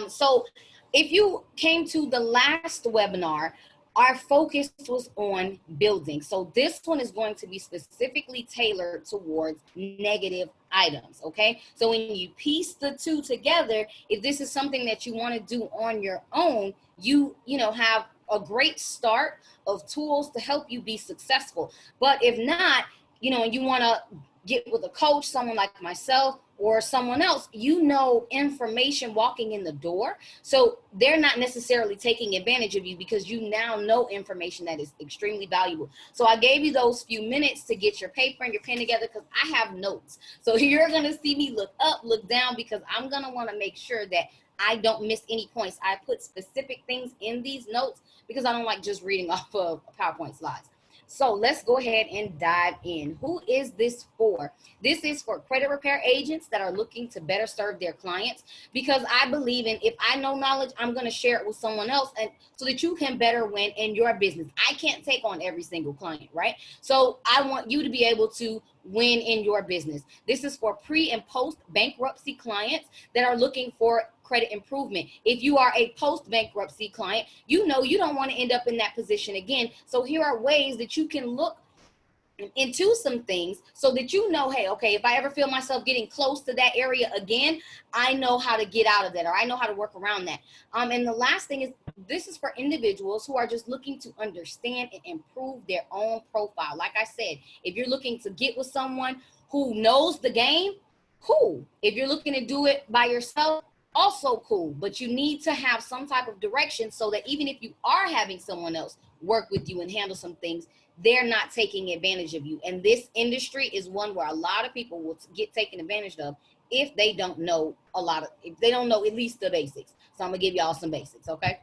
So if you came to the last webinar, our focus was on building. So this one is going to be specifically tailored towards negative items, okay? So when you piece the two together, if this is something that you want to do on your own, you know, have a great start of tools to help you be successful. But if not, you know, and you want to get with a coach, someone like myself or someone else, you know, information walking in the door. So they're not necessarily taking advantage of you because you now know information that is extremely valuable. So I gave you those few minutes to get your paper and your pen together because I have notes. So you're going to see me look up, look down, because I'm going to want to make sure that I don't miss any points. I put specific things in these notes because I don't like just reading off of PowerPoint slides. So let's go ahead and dive in. Who is this for? This is for credit repair agents that are looking to better serve their clients, because I believe in, if I know knowledge, I'm going to share it with someone else, and so that you can better win in your business. I can't take on every single client, right? So I want you to be able to win in your business. This is for pre and post bankruptcy clients that are looking for credit improvement. If you are a post bankruptcy client, you know you don't want to end up in that position again. So here are ways that you can look into some things so that you know, hey, okay, if I ever feel myself getting close to that area again, I know how to get out of that, or I know how to work around that. And the last thing is, this is for individuals who are just looking to understand and improve their own profile. Like I said, if you're looking to get with someone who knows the game, cool. If you're looking to do it by yourself, also cool. But you need to have some type of direction so that even if you are having someone else work with you and handle some things, they're not taking advantage of you. And this industry is one where a lot of people will get taken advantage of if they don't know if they don't know at least the basics. So I'm gonna give y'all some basics, okay?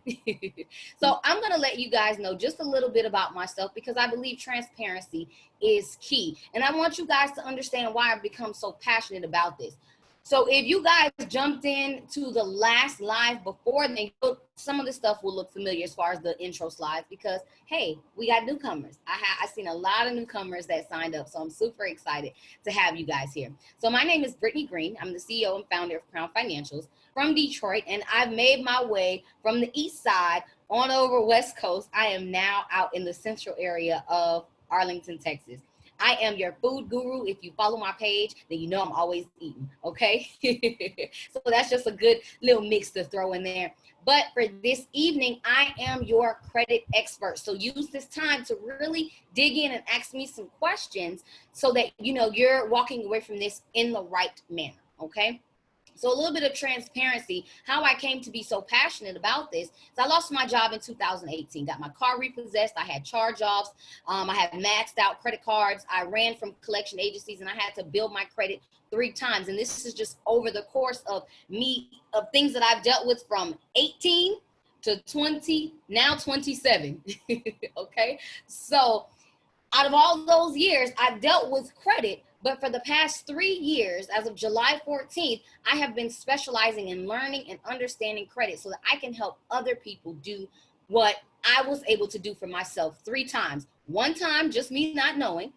So I'm gonna let you guys know just a little bit about myself, because I believe transparency is key. And I want you guys to understand why I've become so passionate about this. So if you guys jumped in to the last live before, then some of the stuff will look familiar as far as the intro slides, because hey, we got newcomers. I seen a lot of newcomers that signed up, so I'm super excited to have you guys here. So my name is Brittany Green. I'm the CEO and founder of Crown Financials from Detroit, and I've made my way from the east side on over West Coast. I am now out in the central area of Arlington, Texas. I am your food guru. If you follow my page, then you know I'm always eating, okay? So that's just a good little mix to throw in there. But for this evening, I am your credit expert. So use this time to really dig in and ask me some questions so that you know you're walking away from this in the right manner, okay? So a little bit of transparency, how I came to be so passionate about this is I lost my job in 2018, got my car repossessed, I had charge-offs, I had maxed out credit cards, I ran from collection agencies, and I had to build my credit 3 times. And this is just over the course of things that I've dealt with from 18 to 20, now 27, okay? So out of all those years, I've dealt with credit, but for the past 3 years, as of July 14th, I have been specializing in learning and understanding credit so that I can help other people do what I was able to do for myself 3 times. One time, just me not knowing.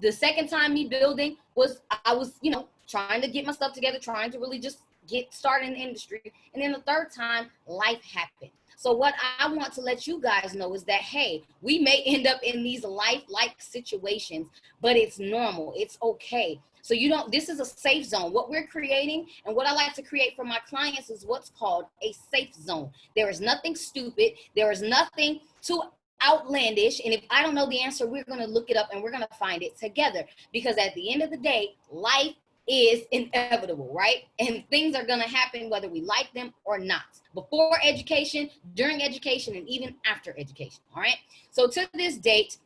The second time, me building, was I was, you know, trying to get my stuff together, trying to really just get started in the industry. And then the third time, life happened. So what I want to let you guys know is that, hey, we may end up in these life-like situations, but it's normal. It's okay. So you don't, this is a safe zone. What we're creating and what I like to create for my clients is what's called a safe zone. There is nothing stupid. There is nothing too outlandish. And if I don't know the answer, we're going to look it up and we're going to find it together. Because at the end of the day, life is inevitable, right? And things are going to happen whether we like them or not. Before education, during education, and even after education, all right? So to this date,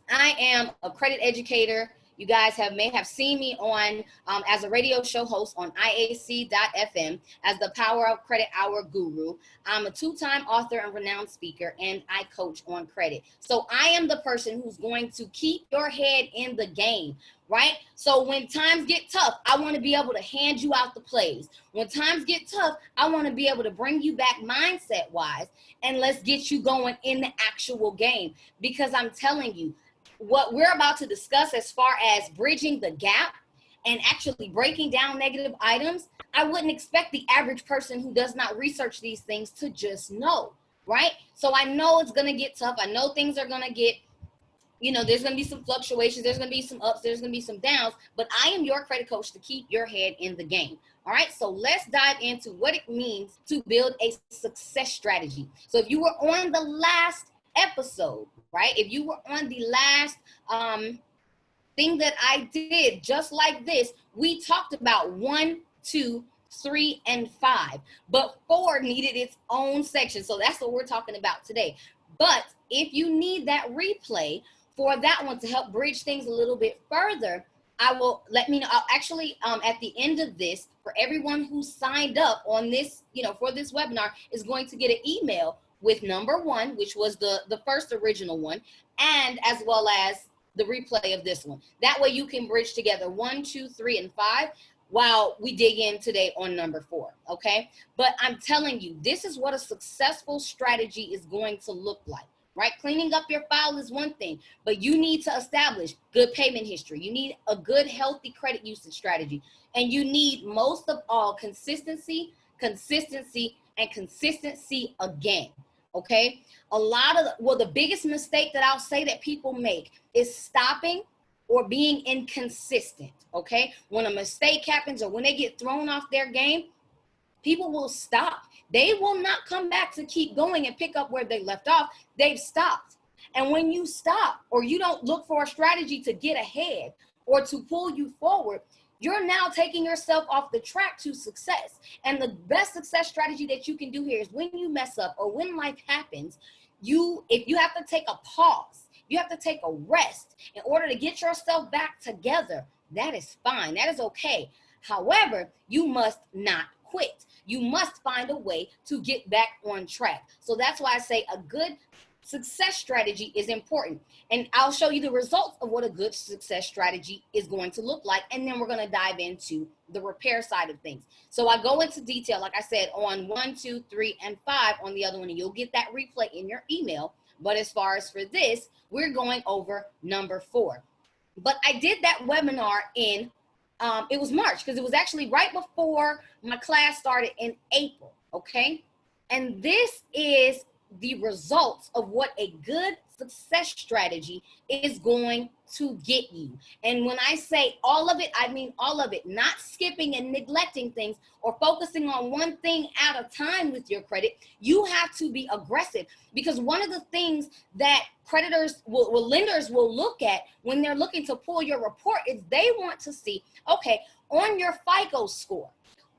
I am a credit educator. You guys may have seen me on as a radio show host on IAC.FM as the Power of Credit Hour guru. I'm a 2-time author and renowned speaker, and I coach on credit. So I am the person who's going to keep your head in the game, right? So when times get tough, I want to be able to hand you out the plays. When times get tough, I want to be able to bring you back mindset wise, and let's get you going in the actual game. Because I'm telling you, what we're about to discuss as far as bridging the gap and actually breaking down negative items, I wouldn't expect the average person who does not research these things to just know, right? So I know it's going to get tough. I know things are going to get, there's going to be some fluctuations, there's going to be some ups, there's going to be some downs, but I am your credit coach to keep your head in the game. All right, so let's dive into what it means to build a success strategy. So if you were on the last episode, right, if you were on the last thing that I did just like this, we talked about 1, 2, 3, and 5, but 4 needed its own section. So that's what we're talking about today. But if you need that replay for that one to help bridge things a little bit further, I will let me know. I'll actually, at the end of this, for everyone who signed up on this, for this webinar, is going to get an email with number 1, which was the first original one, and as well as the replay of this one. That way you can bridge together 1, 2, 3, and 5 while we dig in today on number 4, okay? But I'm telling you, this is what a successful strategy is going to look like, right? Cleaning up your file is one thing, but you need to establish good payment history. You need a good, healthy credit usage strategy. And you need, most of all, consistency, and consistency again, okay? The biggest mistake that I'll say that people make is stopping or being inconsistent, okay? When a mistake happens or when they get thrown off their game, people will stop. They will not come back to keep going and pick up where they left off. They've stopped. And when you stop or you don't look for a strategy to get ahead or to pull you forward, you're now taking yourself off the track to success. And the best success strategy that you can do here is when you mess up or when life happens, if you have to take a pause, you have to take a rest in order to get yourself back together, that is fine. That is okay. However, you must not quit. You must find a way to get back on track. So that's why I say a good success strategy is important. And I'll show you the results of what a good success strategy is going to look like. And then we're going to dive into the repair side of things. So I go into detail, like I said, on 1, 2, 3, and 5 on the other one, and you'll get that replay in your email. But as far as for this, we're going over number 4. But I did that webinar in, it was March, because it was actually right before my class started in April, okay? And this is the results of what a good success strategy is going to get you. And when I say all of it, I mean all of it, not skipping and neglecting things or focusing on one thing at a time with your credit. You have to be aggressive, because one of the things that lenders will look at when they're looking to pull your report is they want to see, okay, on your FICO score,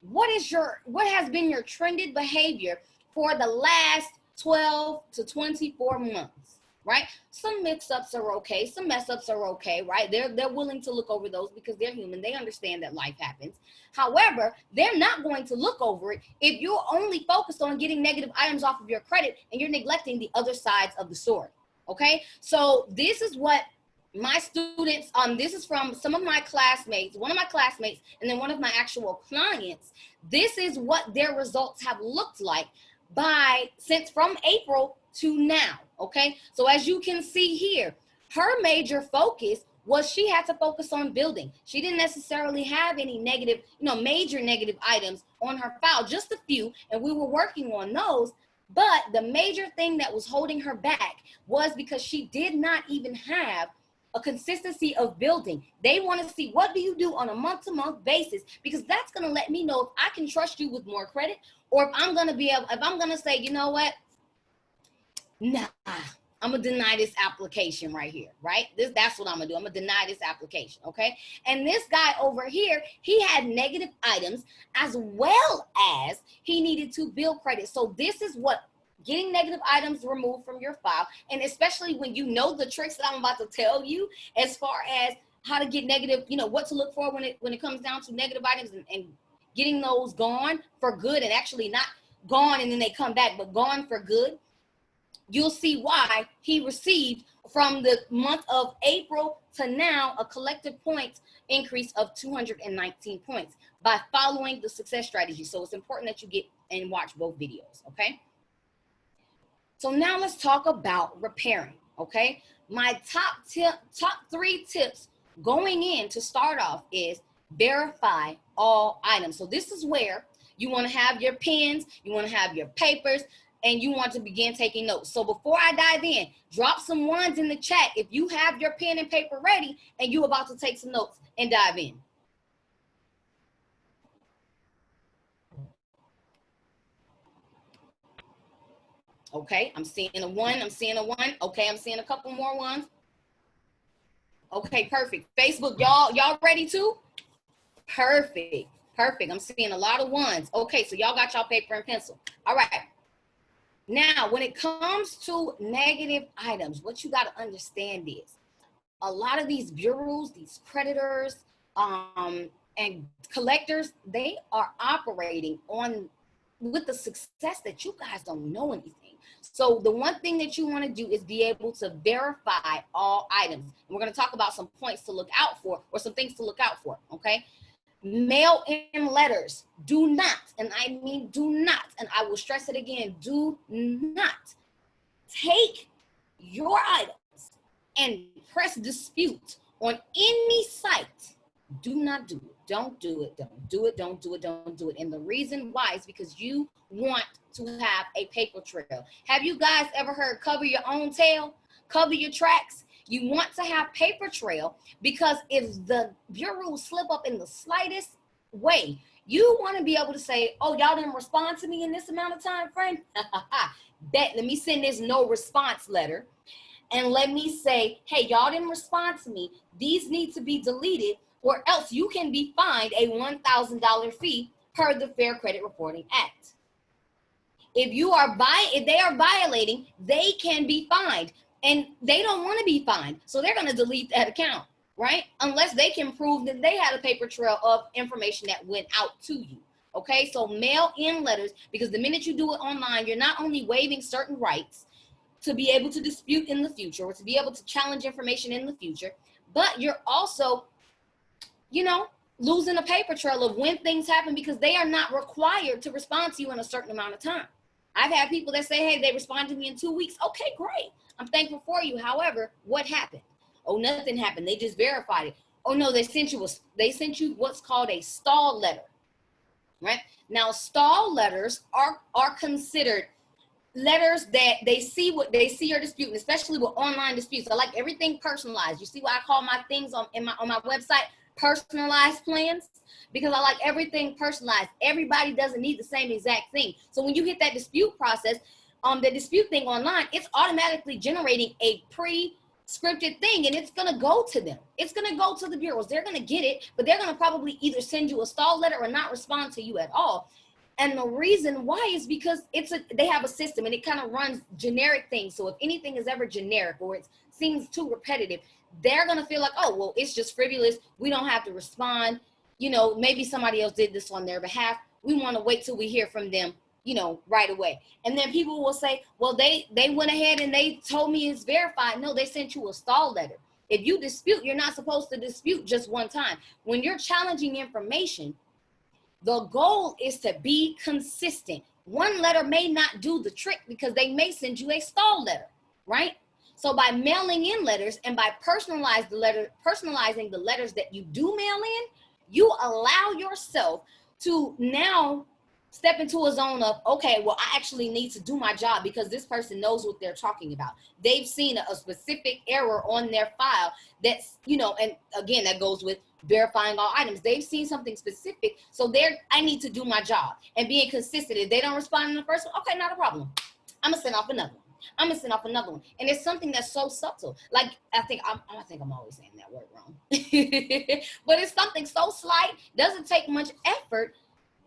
what has been your trended behavior for the last 12 to 24 months, right? Some mix-ups are okay. Some mess-ups are okay, right? They're willing to look over those because they're human. They understand that life happens. However, they're not going to look over it if you're only focused on getting negative items off of your credit and you're neglecting the other sides of the story, okay? So this is what my students, this is from some of my classmates, one of my classmates, and then one of my actual clients. This is what their results have looked like since from April to now, okay? So as you can see here, her major focus was she had to focus on building. She didn't necessarily have any negative, major negative items on her file, just a few, and we were working on those. But the major thing that was holding her back was because she did not even have a consistency of building. They want to see, what do you do on a month-to-month basis? Because that's going to let me know if I can trust you with more credit, or if I'm going to say, you know what? Nah, I'm going to deny this application right here, right? That's what I'm going to do. I'm going to deny this application, okay? And this guy over here, he had negative items as well as he needed to build credit. So this is what getting negative items removed from your file, and especially when you know the tricks that I'm about to tell you as far as how to get negative, what to look for when it comes down to negative items, and getting those gone for good, and actually not gone and then they come back, but gone for good. You'll see why he received, from the month of April to now, a collective points increase of 219 points by following the success strategy. So it's important that you get and watch both videos, okay? So now let's talk about repairing, okay? My top 3 tips going in to start off is verify all items. So this is where you want to have your pens, you want to have your papers, and you want to begin taking notes. So before I dive in, drop some ones in the chat if you have your pen and paper ready and you're about to take some notes and dive in. Okay, I'm seeing a one, I'm seeing a one. Okay, I'm seeing a couple more ones. Okay, perfect. Facebook, y'all ready too? Perfect, perfect. I'm seeing a lot of ones. Okay, so y'all got y'all paper and pencil. All right. Now, when it comes to negative items, what you got to understand is a lot of these bureaus, these creditors, and collectors, they are operating on with the success that you guys don't know anything. So the one thing that you want to do is be able to verify all items. And we're going to talk about some points to look out for, or some things to look out for, okay? Mail in letters. Do not, and I mean do not, and I will stress it again, do not take your items and press dispute on any site. Do not do it. Don't do it. Don't do it. Don't do it. Don't do it. And the reason why is because you want to have a paper trail. Have you guys ever heard cover your own tail? Cover your tracks? You want to have paper trail because if the bureau slip up in the slightest way, you want to be able to say, oh, y'all didn't respond to me in this amount of time frame? Let me send this no response letter. And let me say, hey, y'all didn't respond to me. These need to be deleted, or else you can be fined a $1,000 fee per the Fair Credit Reporting Act. If they are violating, they can be fined, and they don't want to be fined, so they're going to delete that account, right? Unless they can prove that they had a paper trail of information that went out to you. Okay, so mail in letters, because the minute you do it online, you're not only waiving certain rights to be able to dispute in the future, or to be able to challenge information in the future, but you're also, losing a paper trail of when things happen, because they are not required to respond to you in a certain amount of time. I've had people that say, hey, they responded to me in 2 weeks. Okay, great. I'm thankful for you. However, what happened? Oh, nothing happened. They just verified it. Oh no, they sent you what's called a stall letter, right? Now, stall letters are considered letters that they see your dispute, especially with online disputes. I like everything personalized. You see why I call my things on my website personalized plans? Because I like everything personalized. Everybody doesn't need the same exact thing. So when you hit that dispute process, the dispute thing online, it's automatically generating a pre-scripted thing, and it's gonna go to them. It's gonna go to the bureaus. They're gonna get it, but they're gonna probably either send you a stall letter or not respond to you at all. And the reason why is because they have a system, and it kind of runs generic things. So if anything is ever generic or it seems too repetitive, they're going to feel like, oh, well, it's just frivolous. We don't have to respond. Maybe somebody else did this on their behalf. We want to wait till we hear from them, right away. And then people will say, well, they went ahead and they told me it's verified. No, they sent you a stall letter. If you dispute, you're not supposed to dispute just one time. When you're challenging information, the goal is to be consistent. One letter may not do the trick because they may send you a stall letter, right? So by mailing in letters and by personalizing the letters that you do mail in, you allow yourself to now step into a zone of, okay, well, I actually need to do my job because this person knows what they're talking about. They've seen a specific error on their file that's, and again, that goes with verifying all items. They've seen something specific, so I need to do my job and being consistent. If they don't respond in the first one, okay, not a problem. I'm gonna send off another one. And it's something that's so subtle. Like, I think I'm always saying that word wrong. But it's something so slight, doesn't take much effort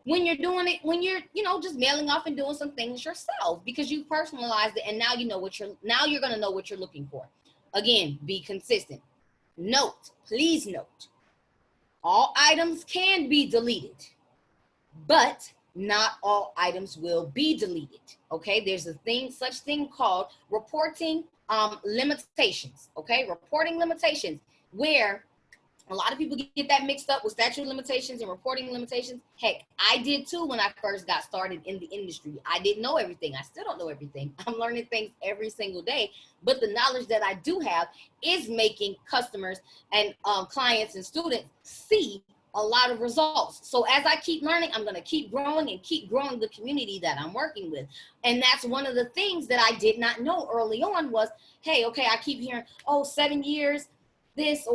when you're doing it, when you're, just mailing off and doing some things yourself, because you personalized it, and now you're going to know what you're looking for. Again, be consistent. Please note, all items can be deleted, but not all items will be deleted. Okay, there's such thing called reporting limitations. Okay, reporting limitations, where a lot of people get that mixed up with statute of limitations and reporting limitations. Heck, I did too when I first got started in the industry. I didn't know everything. I still don't know everything. I'm learning things every single day. But the knowledge that I do have is making customers and clients and students see a lot of results. So as I keep learning, I'm going to keep growing and keep growing the community that I'm working with. And that's one of the things that I did not know early on was, hey, okay, I keep hearing, oh, 7 years, this,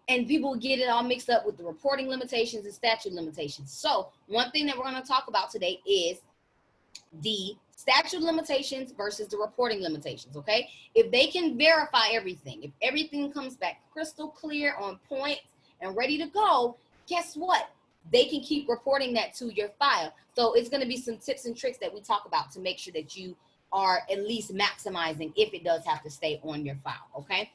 and people get it all mixed up with the reporting limitations and statute limitations. So one thing that we're going to talk about today is the statute limitations versus the reporting limitations, okay? If they can verify everything, if everything comes back crystal clear, on point, and ready to go, guess what? They can keep reporting that to your file. So it's going to be some tips and tricks that we talk about to make sure that you are at least maximizing if it does have to stay on your file, okay?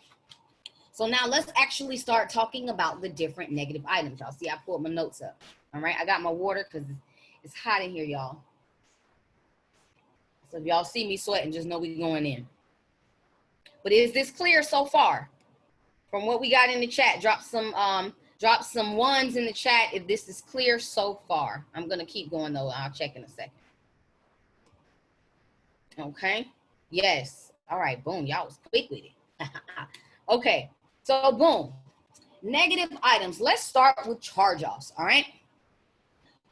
So now let's actually start talking about the different negative items. Y'all see I pulled my notes up, all right? I got my water because it's hot in here, y'all. So if y'all see me sweating, just know we're going in. But is this clear so far? From what we got in the chat, drop some ones in the chat if this is clear so far. I'm gonna keep going though. I'll check in a second. Okay. Yes. All right. Boom. Y'all was quick with it. Okay. So boom. Negative items. Let's start with charge-offs. All right.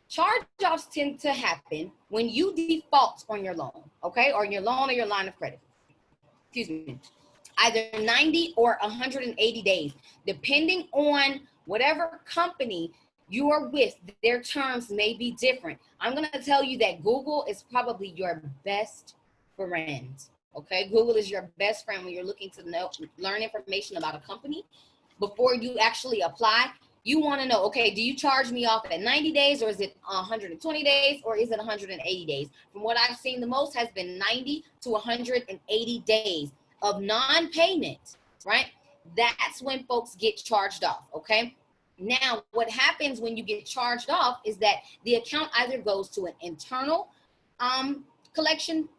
Charge-offs tend to happen when you default on your loan, okay, or your loan or your line of credit. Excuse me. Either 90 or 180 days, depending on whatever company you are with, their terms may be different. I'm going to tell you that Google is probably your best friend, okay? Google is your best friend when you're looking to learn information about a company. Before you actually apply, you want to know, okay, do you charge me off at 90 days or is it 120 days or is it 180 days? From what I've seen, the most has been 90 to 180 days of non-payment, right? That's when folks get charged off, okay? Now, what happens when you get charged off is that the account either goes to an internal collection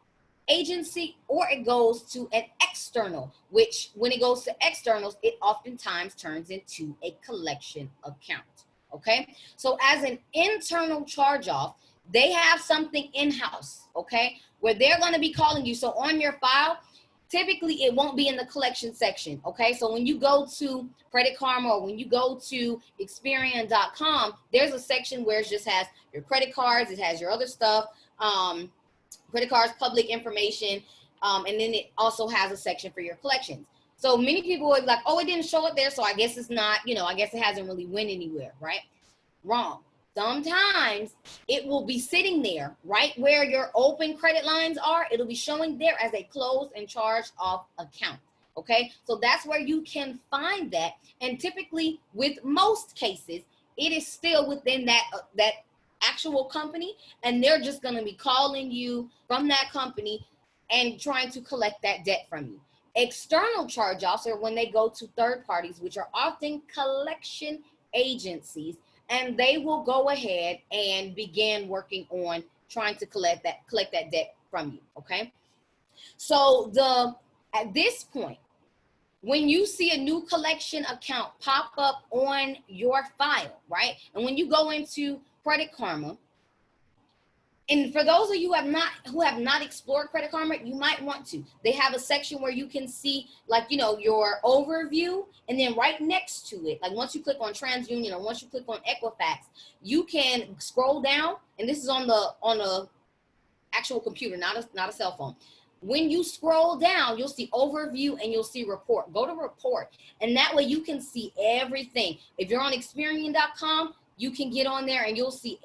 agency or it goes to an external, which when it goes to externals, it oftentimes turns into a collection account, okay? So as an internal charge off, they have something in-house, okay, where they're going to be calling you. So on your file, typically it won't be in the collection section, okay? So when you go to Credit Karma or when you go to Experian.com, there's a section where it just has your credit cards, it has your other stuff, credit cards, public information, and then it also has a section for your collections. So many people are like, oh, it didn't show it there, so I guess it's not, I guess it hasn't really went anywhere, right? Wrong. Sometimes it will be sitting there right where your open credit lines are. It'll be showing there as a closed and charged off account, okay? So that's where you can find that. And typically with most cases, it is still within that actual company, and they're just going to be calling you from that company and trying to collect that debt from you. External charge-offs are when they go to third parties, which are often collection agencies, and they will go ahead and begin working on trying to collect that debt from you, okay? So at this point, when you see a new collection account pop up on your file, right? And when you go into Credit Karma, and for those of you who have not explored Credit Karma, you might want to. They have a section where you can see, like, your overview, and then right next to it, like once you click on TransUnion or once you click on Equifax, you can scroll down, and this is on a actual computer, not a cell phone. When you scroll down, you'll see overview and you'll see report. Go to report, and that way you can see everything. If you're on Experian.com, you can get on there and you'll see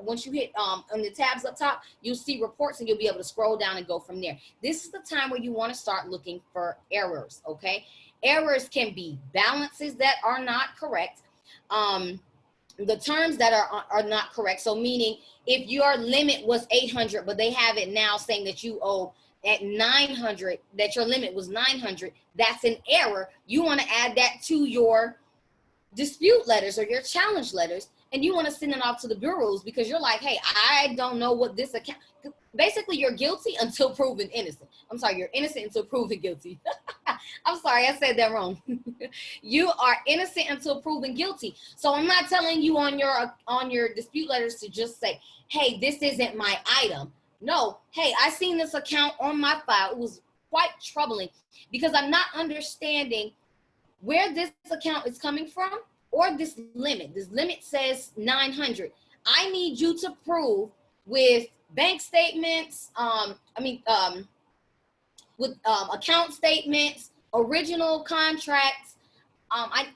once you hit on the tabs up top, you'll see reports and you'll be able to scroll down and go from there. This is the time where you want to start looking for errors, okay? Errors can be balances that are not correct, the terms that are not correct. So meaning if your limit was 800, but they have it now saying that you owe at 900, that your limit was 900, that's an error. You want to add that to your dispute letters or your challenge letters, and you want to send it off to the bureaus because you're like, hey, I don't know what this account, basically you're guilty until proven innocent. I'm sorry, you're innocent until proven guilty. I'm sorry, I said that wrong. You are innocent until proven guilty. So I'm not telling you on your dispute letters to just say, hey, this isn't my item. No, hey, I seen this account on my file. It was quite troubling because I'm not understanding where this account is coming from or this limit. This limit says 900. I need you to prove with bank statements, with account statements, original contracts,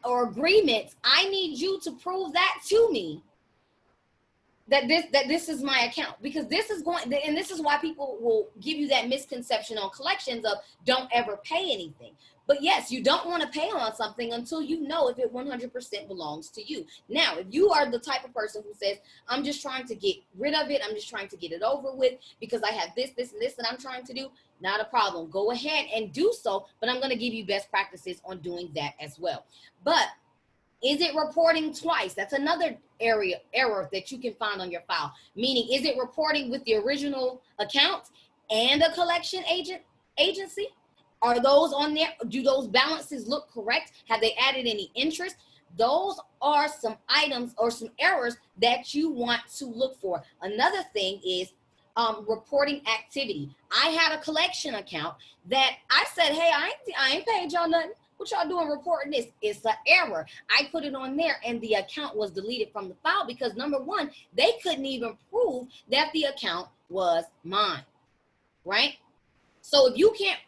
or agreements. I need you to prove that to me, that this is my account, because this is going, and this is why people will give you that misconception on collections of don't ever pay anything. But yes, you don't want to pay on something until you know if it 100% belongs to you. Now, if you are the type of person who says, I'm just trying to get rid of it, I'm just trying to get it over with because I have this, this, and this that I'm trying to do, not a problem. Go ahead and do so, but I'm going to give you best practices on doing that as well. But is it reporting twice? That's another error that you can find on your file. Meaning, is it reporting with the original account and a collection agency? Are those on there? Do those balances look correct? Have they added any interest? Those are some items or some errors that you want to look for. Another thing is reporting activity. I had a collection account that I said, hey, I ain't paid y'all nothing. What y'all doing reporting this? It's an error. I put it on there and the account was deleted from the file because, number one, they couldn't even prove that the account was mine, right? So if you can't,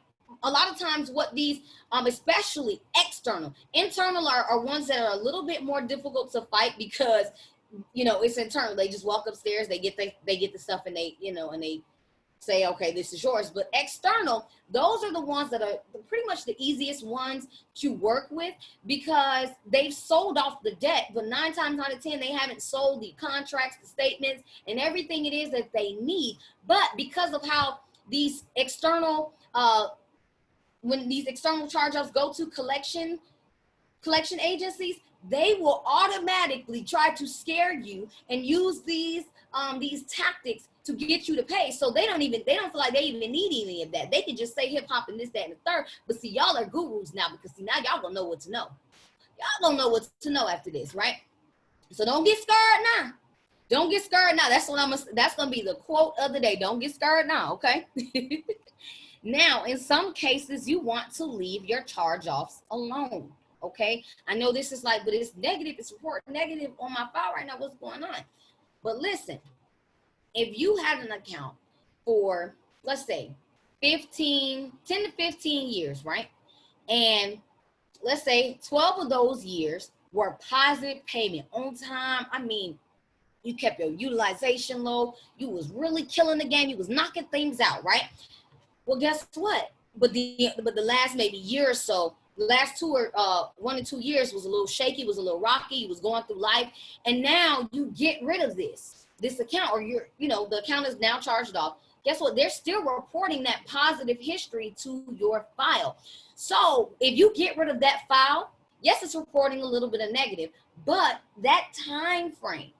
a lot of times what these, especially external, internal are ones that are a little bit more difficult to fight because, you know, it's internal. They just walk upstairs, they get the stuff and they, you know, and they say, okay, this is yours. But external, those are the ones that are pretty much the easiest ones to work with because they've sold off the debt, but 9 times out of 10, they haven't sold the contracts, the statements, and everything it is that they need. But because of how these external, when these external charge-offs go to collection agencies, they will automatically try to scare you and use these tactics to get you to pay. So they don't feel like they even need any of that. They can just say hip hop and this, that, and the third. But see, y'all are gurus now because see, now y'all gonna know what to know. Y'all gonna know what to know after this, right? So don't get scared now. Don't get scared now. That's gonna be the quote of the day. Don't get scared now, okay? Now, in some cases, you want to leave your charge-offs alone, okay? I know this is like, but it's negative. It's reporting negative on my file right now. What's going on? But listen, if you had an account for, let's say, 10 to 15 years, right? And let's say 12 of those years were positive payment on time. I mean, you kept your utilization low. You was really killing the game. You was knocking things out, right? Well, guess what? But the last maybe year or so, the last 1 or 2 years was a little shaky, was a little rocky. You was going through life, and now you get rid of this account, or the account is now charged off. Guess what? They're still reporting that positive history to your file. So if you get rid of that file, yes, it's reporting a little bit of negative, but that time frame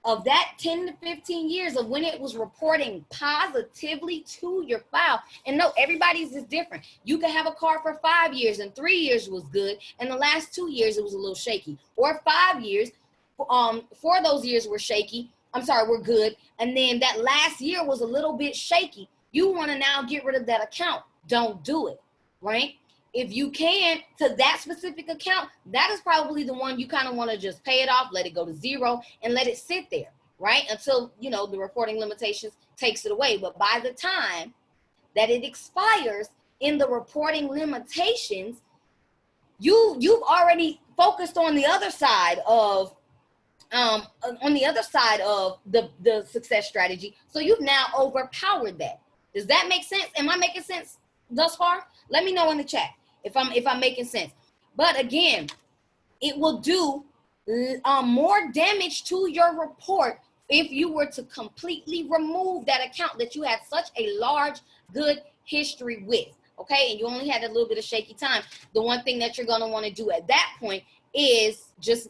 of that 10 to 15 years of when it was reporting positively to your file. And no, everybody's is different. You could have a car for 5 years and 3 years was good, and the last 2 years it was a little shaky. Or 5 years, 4 of those years were were good, and then that last year was a little bit shaky. You want to now get rid of that account. Don't do it, right? If you can, to that specific account, that is probably the one you kind of want to just pay it off, let it go to zero, and let it sit there, right? Until, the reporting limitations takes it away. But by the time that it expires in the reporting limitations, you've already focused on the other side of the success strategy. So you've now overpowered that. Does that make sense? Am I making sense thus far? Let me know in the chat if I'm making sense. But again, it will do more damage to your report if you were to completely remove that account that you had such a large, good history with, okay? And you only had a little bit of shaky time. The one thing that you're gonna wanna do at that point is just,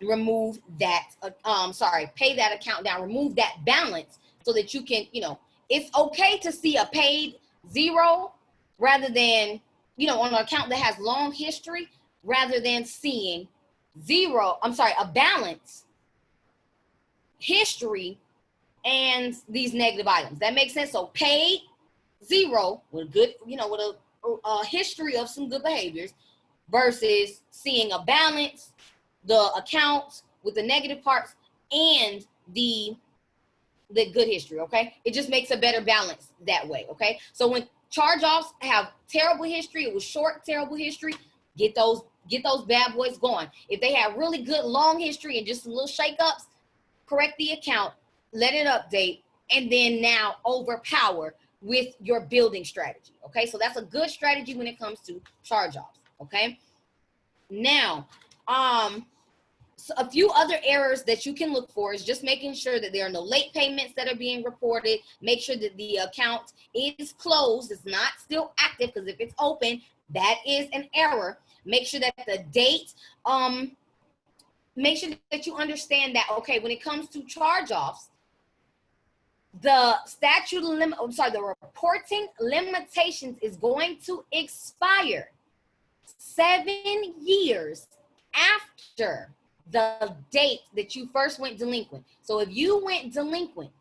remove that, pay that account down, remove that balance so that you can, it's okay to see a paid zero rather than, on an account that has long history, rather than seeing a balance, history, and these negative items. That makes sense? So paid zero with good, with a history of some good behaviors, versus seeing a balance, the accounts with the negative parts, and the good history, okay? It just makes a better balance that way, okay? So when charge-offs have terrible history, it was short, terrible history, get those bad boys going. If they have really good long history and just some little shakeups, correct the account, let it update, and then now overpower with your building strategy, okay? So that's a good strategy when it comes to charge-offs, okay? Now, so a few other errors that you can look for is just making sure that there are no late payments that are being reported. Make sure that the account is closed, it's not still active, because if it's open, that is an error. Make sure that the date, make sure that you understand that, okay, when it comes to charge-offs, the the reporting limitations is going to expire 7 years after the date that you first went delinquent. So if you went delinquent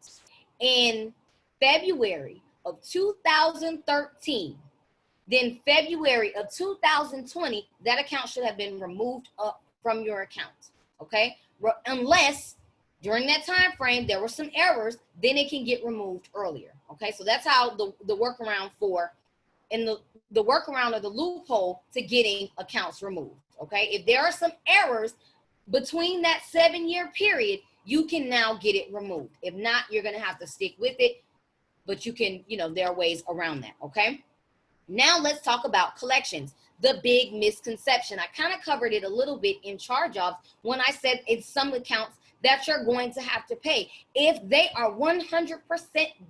in February of 2013, then February of 2020, that account should have been removed from your account, okay? Unless during that time frame there were some errors, then it can get removed earlier, okay? So that's how the workaround for, and the workaround or the loophole to getting accounts removed, okay? If there are some errors between that 7-year period, you can now get it removed. If not, you're gonna have to stick with it, but you can, there are ways around that, okay? Now let's talk about collections, the big misconception. I kind of covered it a little bit in charge-offs when I said it's some accounts that you're going to have to pay if they are 100%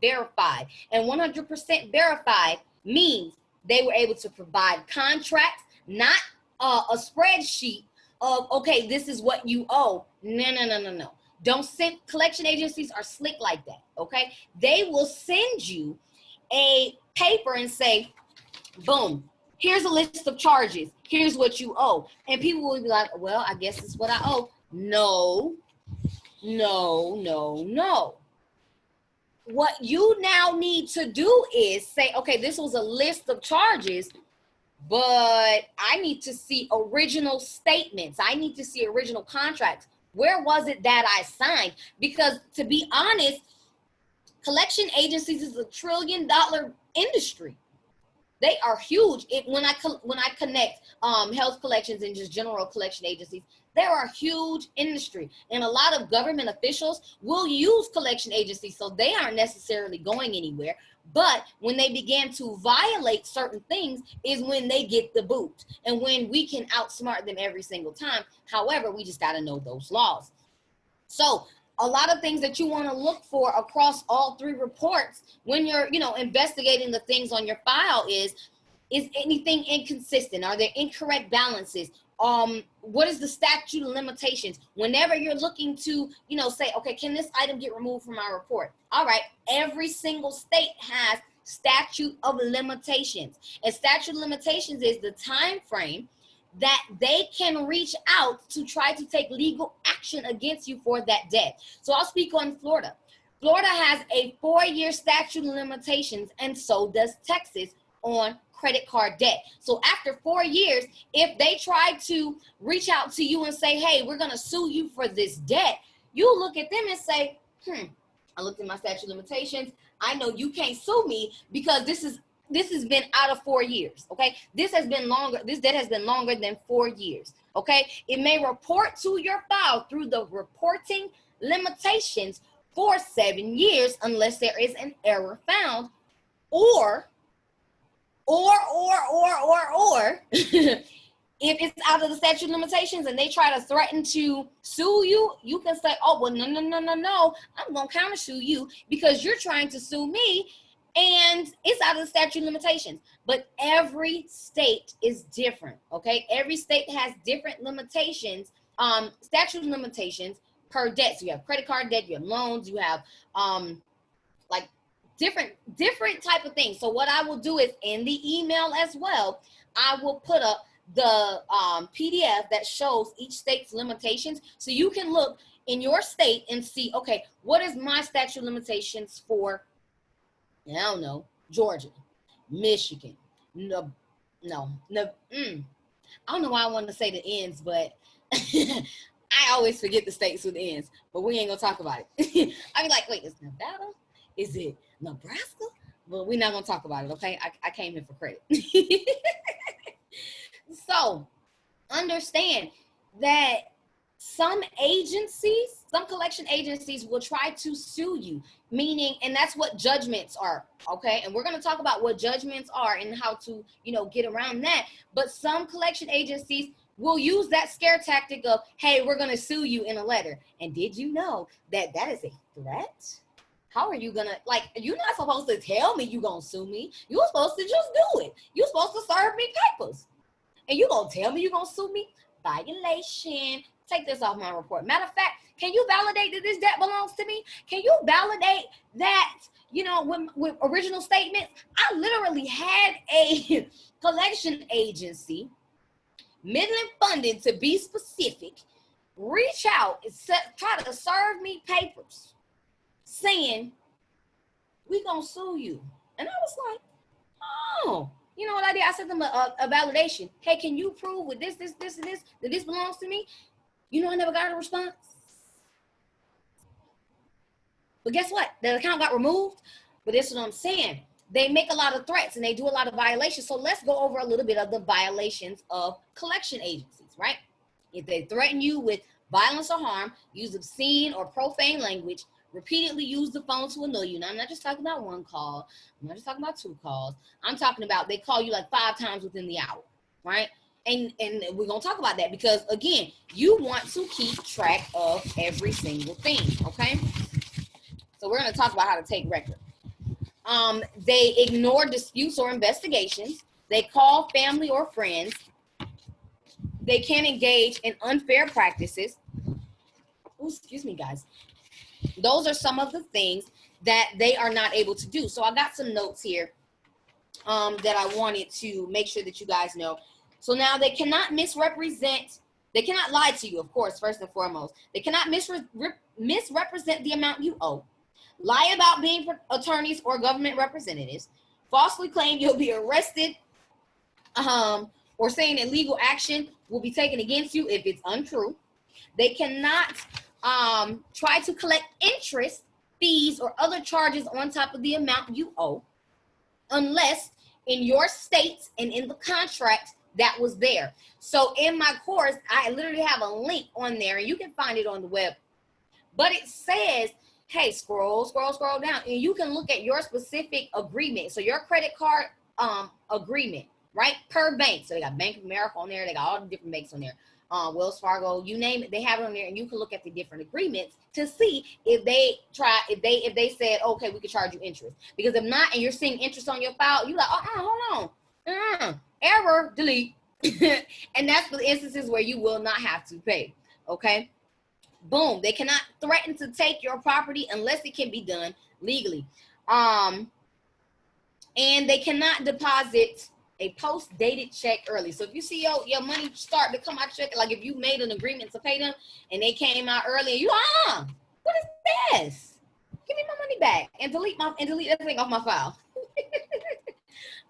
verified. And 100% verified means they were able to provide contracts, not a spreadsheet of, okay, this is what you owe. No. Don't send, collection agencies are slick like that, okay? They will send you a paper and say, boom, here's a list of charges. Here's what you owe. And people will be like, well, I guess it's what I owe. No. What you now need to do is say, okay, this was a list of charges, but I need to see original statements. I need to see original contracts. Where was it that I signed? Because to be honest, collection agencies is a $1 trillion industry. They are huge. When I connect health collections and just general collection agencies, they are a huge industry. And a lot of government officials will use collection agencies, so they aren't necessarily going anywhere. But when they begin to violate certain things is when they get the boot and when we can outsmart them every single time. However, we just got to know those laws. So a lot of things that you want to look for across all 3 reports when you're, investigating the things on your file is anything inconsistent? Are there incorrect balances? What is the statute of limitations? Whenever you're looking to, say, okay, can this item get removed from my report? All right, every single state has statute of limitations. And statute of limitations is the time frame that they can reach out to try to take legal action against you for that debt. So I'll speak on Florida. Florida has a 4-year statute of limitations, and so does Texas on credit card debt. So after 4 years, if they try to reach out to you and say, hey, we're gonna sue you for this debt, you look at them and say, I looked at my statute of limitations. I know you can't sue me because this has been out of 4 years, okay? This debt has been longer than 4 years, okay? It may report to your file through the reporting limitations for 7 years unless there is an error found, or if it's out of the statute of limitations and they try to threaten to sue you, you can say, oh, well, no, I'm going to counter sue you because you're trying to sue me and it's out of the statute of limitations. But every state is different, okay? Every state has different limitations, statute of limitations per debt. So you have credit card debt, you have loans, you have like different type of things. So what I will do is in the email as well, I will put up the PDF that shows each state's limitations. So you can look in your state and see, okay, what is my statute of limitations for, I don't know, Georgia, Michigan, I don't know why I want to say the ends, but I always forget the states with ends, but we ain't gonna talk about it. I be like, wait, is Nevada? Is it Nebraska? But we're not gonna talk about it, okay? I came here for credit. So understand that some agencies, some collection agencies will try to sue you, meaning, and that's what judgments are, okay? And we're going to talk about what judgments are and how to, get around that. But some collection agencies will use that scare tactic of, hey, we're going to sue you in a letter. And did you know that that is a threat? How are you gonna, like, you're not supposed to tell me you're gonna sue me. You're supposed to just do it. You're supposed to serve me papers. And you gonna tell me you're gonna sue me? Violation. Take this off my report. Matter of fact, can you validate that this debt belongs to me? Can you validate that, with original statements? I literally had a collection agency, Midland Funded to be specific, reach out and try to serve me papers saying, we gonna sue you. And I was like, oh, you know what I did? I sent them a validation. Hey, can you prove with this, and this, that this belongs to me? I never got a response. But guess what? The account got removed. But this is what I'm saying. They make a lot of threats and they do a lot of violations. So let's go over a little bit of the violations of collection agencies, right? If they threaten you with violence or harm, use obscene or profane language, repeatedly use the phone to annoy you. Now, I'm not just talking about one call. I'm not just talking about 2 calls. I'm talking about they call you like 5 times within the hour, right? And we're going to talk about that because, again, you want to keep track of every single thing, okay? So we're going to talk about how to take record. They ignore disputes or investigations. They call family or friends. They can engage in unfair practices. Ooh, excuse me, guys. Those are some of the things that they are not able to do. So I got some notes here that I wanted to make sure that you guys know. So now they cannot misrepresent. They cannot lie to you, of course, first and foremost. They cannot misrepresent the amount you owe, lie about being attorneys or government representatives, falsely claim you'll be arrested, or saying that legal action will be taken against you if it's untrue. They cannot try to collect interest, fees, or other charges on top of the amount you owe, unless in your state and in the contract that was there. So in my course, I literally have a link on there, and you can find it on the web. But it says, hey, scroll down, and you can look at your specific agreement. So your credit card agreement, right, per bank. So they got Bank of America on there. They got all the different banks on there. Wells Fargo, you name it, they have it on there, and you can look at the different agreements to see if they said, okay, we could charge you interest. Because if not, and you're seeing interest on your file, you're like, hold on, error, delete. And that's the instances where you will not have to pay. Okay, boom. They cannot threaten to take your property unless it can be done legally. And they cannot deposit a post-dated check early. So if you see your money start to come out check, like if you made an agreement to pay them and they came out early, and you what is this? Give me my money back and delete everything off my file.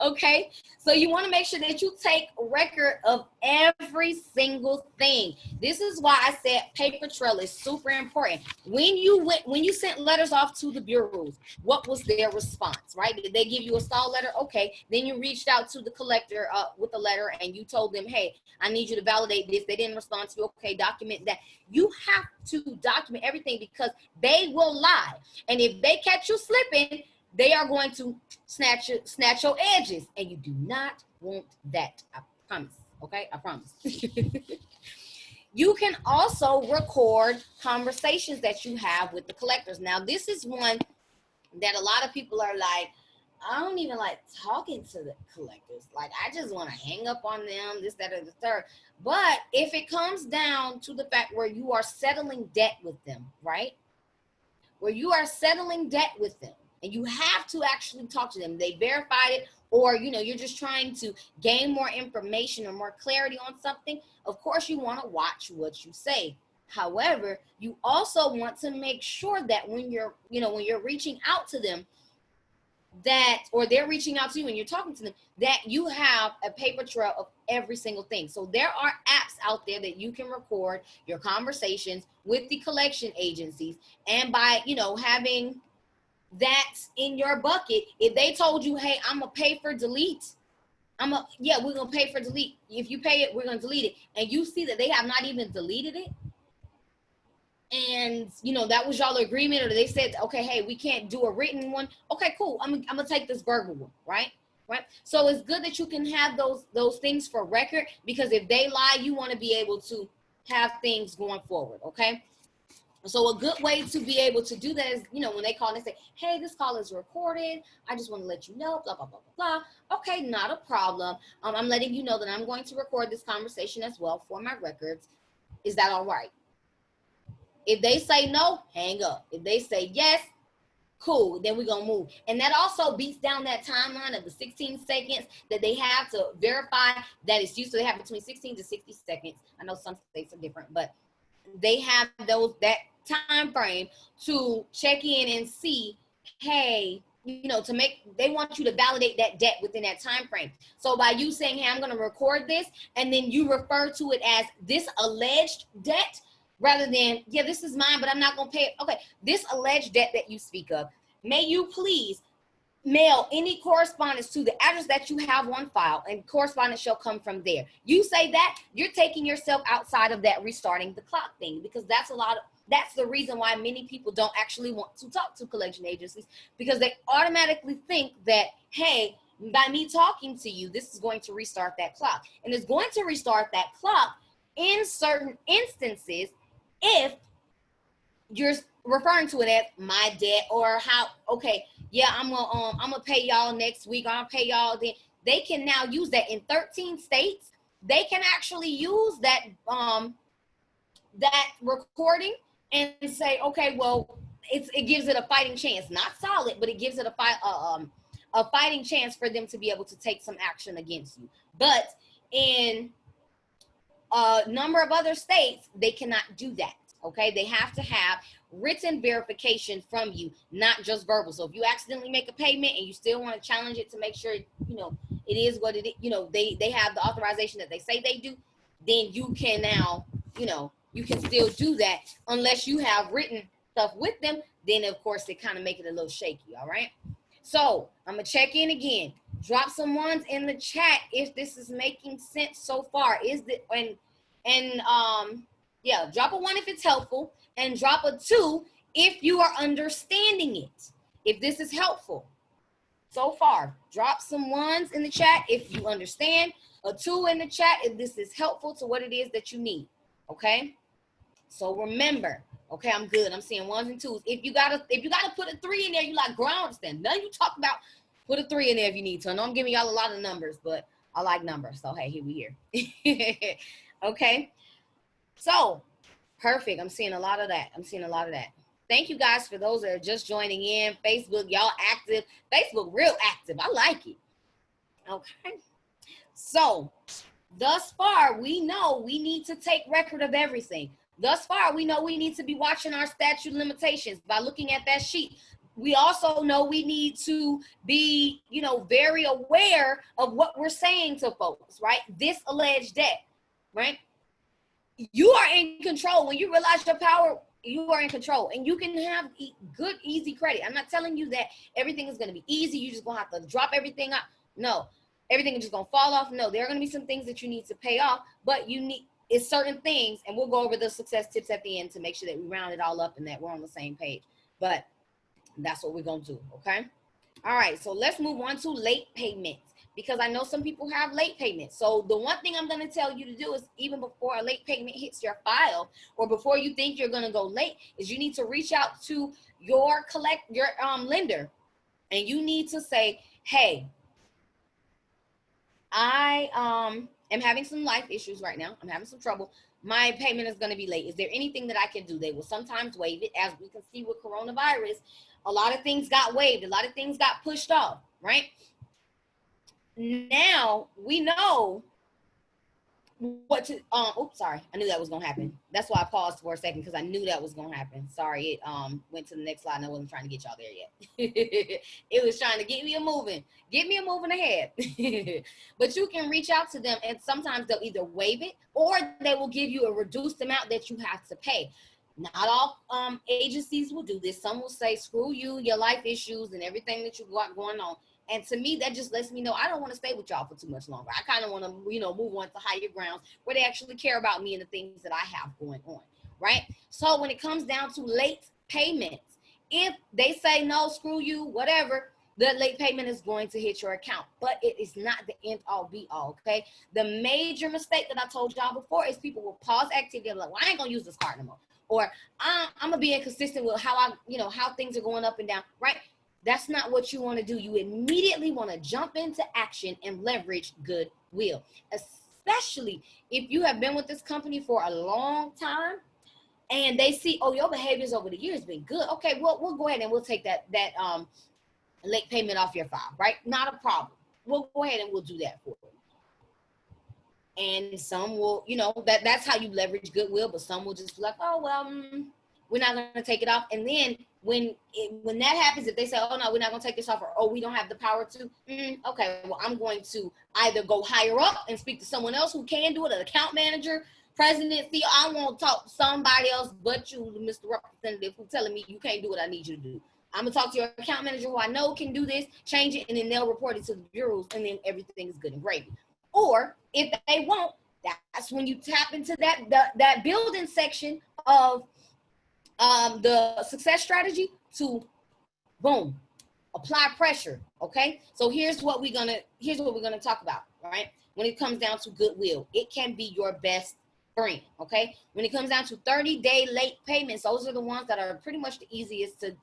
Okay, so you want to make sure that you take record of every single thing. This is why I said paper trail is super important. When you sent letters off to the bureaus, what was their response, right? Did they give you a stall letter? Okay, then you reached out to the collector with a letter and you told them, hey, I need you to validate this. They didn't respond to you. Okay, document that. You have to document everything because they will lie. And if they catch you slipping, they are going to snatch your edges, and you do not want that. I promise. Okay, I promise. You can also record conversations that you have with the collectors. Now, this is one that a lot of people are like, I don't even like talking to the collectors. Like, I just want to hang up on them, this, that, or the third. But if it comes down to the fact where you are settling debt with them, right? Where you are settling debt with them, and you have to actually talk to them. They verified it, or you're just trying to gain more information or more clarity on something. Of course, you want to watch what you say. However, you also want to make sure that when you're reaching out to them, that, or they're reaching out to you and you're talking to them, that you have a paper trail of every single thing. So there are apps out there that you can record your conversations with the collection agencies. And by, having that in your bucket, if they told you, hey, I'm gonna pay for delete, we're gonna pay for delete. If you pay it, we're gonna delete it. And you see that they have not even deleted it. And that was y'all agreement, or they said, okay, hey, we can't do a written one. Okay, cool. I'm gonna take this verbal one, right? So it's good that you can have those things for record, because if they lie, you want to be able to have things going forward. Okay. So a good way to be able to do that is, when they call and they say, hey, this call is recorded, I just want to let you know, blah, blah, blah, blah, blah. Okay, not a problem. I'm letting you know that I'm going to record this conversation as well for my records. Is that all right? If they say no, hang up. If they say yes, cool, then we're going to move. And that also beats down that timeline of the 16 seconds that they have to verify that it's used. So they have between 16 to 60 seconds. I know some states are different, but they have that time frame to check in and see, hey, they want you to validate that debt within that time frame. So by you saying, hey, I'm going to record this, and then you refer to it as this alleged debt, rather than, yeah, this is mine, but I'm not going to pay it. Okay, this alleged debt that you speak of, may you please mail any correspondence to the address that you have on file, and correspondence shall come from there. You say that, you're taking yourself outside of that restarting the clock thing, because that's the reason why many people don't actually want to talk to collection agencies, because they automatically think that, hey, by me talking to you, this is going to restart that clock. And it's going to restart that clock in certain instances if you're referring to it as my debt, or how, okay, yeah, I'm gonna pay y'all next week, I'll pay y'all then. They can now use that in 13 states. They can actually use that that recording and say, okay, well, it gives it a fighting chance, not solid, but it gives it a fighting chance for them to be able to take some action against you. But in a number of other states, they cannot do that. Okay, they have to have written verification from you, not just verbal. So if you accidentally make a payment and you still want to challenge it to make sure, it is what it is, they have the authorization that they say they do, then you can now, you can still do that unless you have written stuff with them. Then of course they kind of make it a little shaky. All right. So I'm gonna check in again. Drop some ones in the chat if this is making sense so far. Yeah, drop a 1 if it's helpful, and drop a 2 if you are understanding it, if this is helpful so far. Drop some 1s in the chat if you understand, a 2 in the chat if this is helpful to what it is that you need. Okay, so remember, okay, I'm good. I'm seeing 1s and 2s. If you gotta put a 3 in there, you like, girl, I understand. Now you talk about, put a 3 in there if you need to. I know I'm giving y'all a lot of numbers, but I like numbers, so hey, here we here. Okay. So, perfect. I'm seeing a lot of that. Thank you guys for those that are just joining in. Facebook, y'all active. Facebook, real active. I like it. Okay. So, thus far, we know we need to take record of everything. Thus far, we know we need to be watching our statute limitations by looking at that sheet. We also know we need to be, very aware of what we're saying to folks, right? This alleged debt, right? You are in control. When you realize your power, you are in control, and you can have good, easy credit. I'm not telling you that everything is going to be easy. You're just going to have to drop everything out. No, everything is just going to fall off. No, there are going to be some things that you need to pay off, but it's certain things, and we'll go over the success tips at the end to make sure that we round it all up and that we're on the same page. But that's what we're going to do. Okay. All right. So let's move on to late payments, because I know some people have late payments. So the one thing I'm going to tell you to do is, even before a late payment hits your file, or before you think you're going to go late, is you need to reach out to your lender, and you need to say, hey, I am having some life issues right now. I'm having some trouble. My payment is going to be late. Is there anything that I can do? They will sometimes waive it. As we can see with coronavirus, a lot of things got waived. A lot of things got pushed off, right? Now we know what to oops, sorry, I knew that was gonna happen. That's why I paused for a second, because I knew that was gonna happen. Sorry, it went to the next slide and I wasn't trying to get y'all there yet. It was trying to get me a moving ahead. But you can reach out to them, and sometimes they'll either waive it or they will give you a reduced amount that you have to pay. Not all agencies will do this. Some will say, screw you, your life issues and everything that you got going on. And to me, that just lets me know I don't want to stay with y'all for too much longer. I kind of want to, move on to higher grounds where they actually care about me and the things that I have going on, right? So when it comes down to late payments, if they say no, screw you, whatever, the late payment is going to hit your account, but it is not the end all be all, okay? The major mistake that I told y'all before is people will pause activity and be like, well, I ain't gonna use this card no more. Or I'm gonna be inconsistent with how how things are going up and down, right? That's not what you want to do. You immediately want to jump into action and leverage goodwill, especially if you have been with this company for a long time and they see, oh, your behaviors over the years been good. Okay, well, we'll go ahead and we'll take that late payment off your file, right? Not a problem. We'll go ahead and we'll do that for you. And some will, that's how you leverage goodwill, but some will just be like, oh, well, we're not going to take it off. And then when that happens, if they say, oh, no, we're not going to take this off, or, oh, we don't have the power to, okay, well, I'm going to either go higher up and speak to someone else who can do it, an account manager, president, CEO. I won't talk to somebody else but you, Mr. Representative, who's telling me you can't do what I need you to do. I'm going to talk to your account manager who I know can do this, change it, and then they'll report it to the bureaus, and then everything is good and gravy. Or if they won't, that's when you tap into that building section of the success strategy to, boom, apply pressure. Okay, so here's what we're gonna talk about, right? When it comes down to goodwill, it can be your best friend. Okay, when it comes down to 30-day late payments, those are the ones that are pretty much the easiest to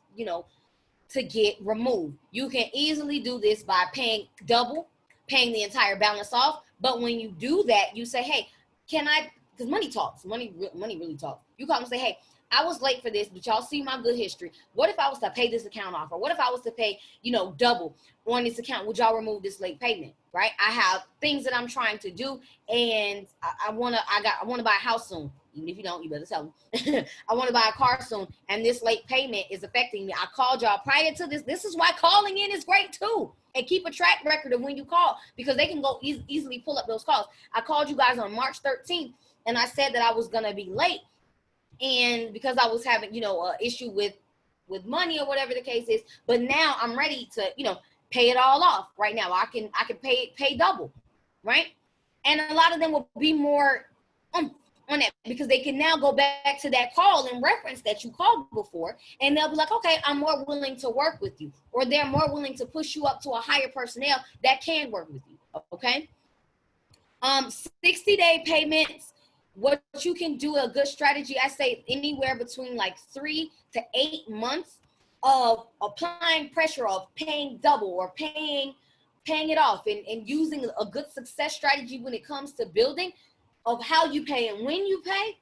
to get removed. You can easily do this by paying double, paying the entire balance off. But when you do that, you say, hey, can I, because money talks, money really talks. You call and say, hey, I was late for this, but y'all see my good history. What if I was to pay this account off? Or what if I was to pay, double on this account? Would y'all remove this late payment, right? I have things that I'm trying to do, and I want to buy a house soon. Even if you don't, you better tell them. I want to buy a car soon, and this late payment is affecting me. I called y'all prior to this. This is why calling in is great too. And keep a track record of when you call, because they can go easily pull up those calls. I called you guys on March 13th, and I said that I was going to be late. And because I was having, an issue with money or whatever the case is, but now I'm ready to, pay it all off right now. I can pay double, right? And a lot of them will be more on that, because they can now go back to that call and reference that you called before, and they'll be like, okay, I'm more willing to work with you, or they're more willing to push you up to a higher personnel that can work with you. Okay. 60-day payments. What you can do, a good strategy, I say anywhere between like 3 to 8 months of applying pressure, of paying double or paying it off, and using a good success strategy when it comes to building, of how you pay and when you pay.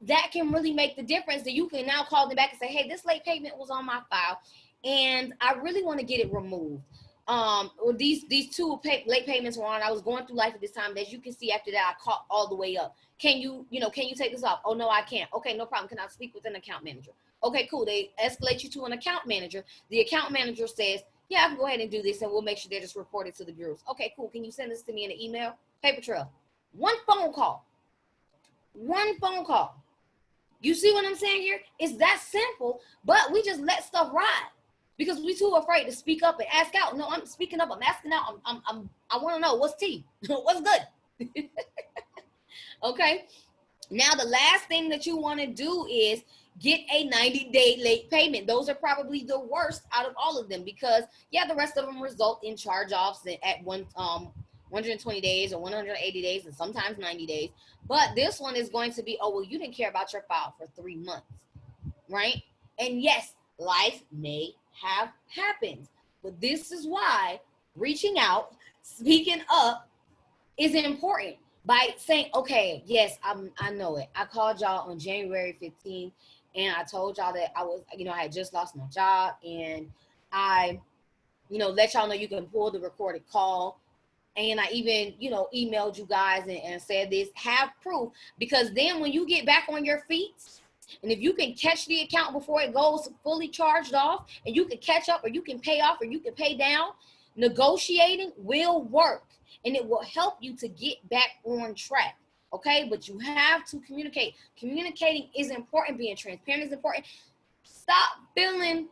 That can really make the difference. That you can now call them back and say, hey, this late payment was on my file and I really want to get it removed. Or these two late payments were on. I was going through life at this time. As you can see, after that, I caught all the way up. Can you take this off? Oh, no, I can't. Okay, no problem. Can I speak with an account manager? Okay, cool. They escalate you to an account manager. The account manager says, yeah, I can go ahead and do this, and we'll make sure they're just reported to the bureaus. Okay, cool. Can you send this to me in an email? Paper trail. One phone call. You see what I'm saying here? It's that simple, but we just let stuff ride because we too afraid to speak up and ask out. No, I'm speaking up. I'm asking out. I want to know what's tea, what's good. Okay. Now, the last thing that you want to do is get a 90-day late payment. Those are probably the worst out of all of them, because the rest of them result in charge-offs at 120 days or 180 days, and sometimes 90 days. But this one is going to be, oh, well, you didn't care about your file for 3 months, right? And yes, life may have happened, but this is why reaching out, speaking up is important. By saying, okay, yes, I know it. I called y'all on January 15th, and I told y'all that I was, I had just lost my job, and I, let y'all know you can pull the recorded call. and I even, you know, emailed you guys and said this, have proof, because then when you get back on your feet, and if you can catch the account before it goes fully charged off, and you can catch up, or you can pay off, or you can pay down, negotiating will work, and it will help you to get back on track. Okay, but you have to communicate. Communicating is important. Being transparent is important. Stop feeling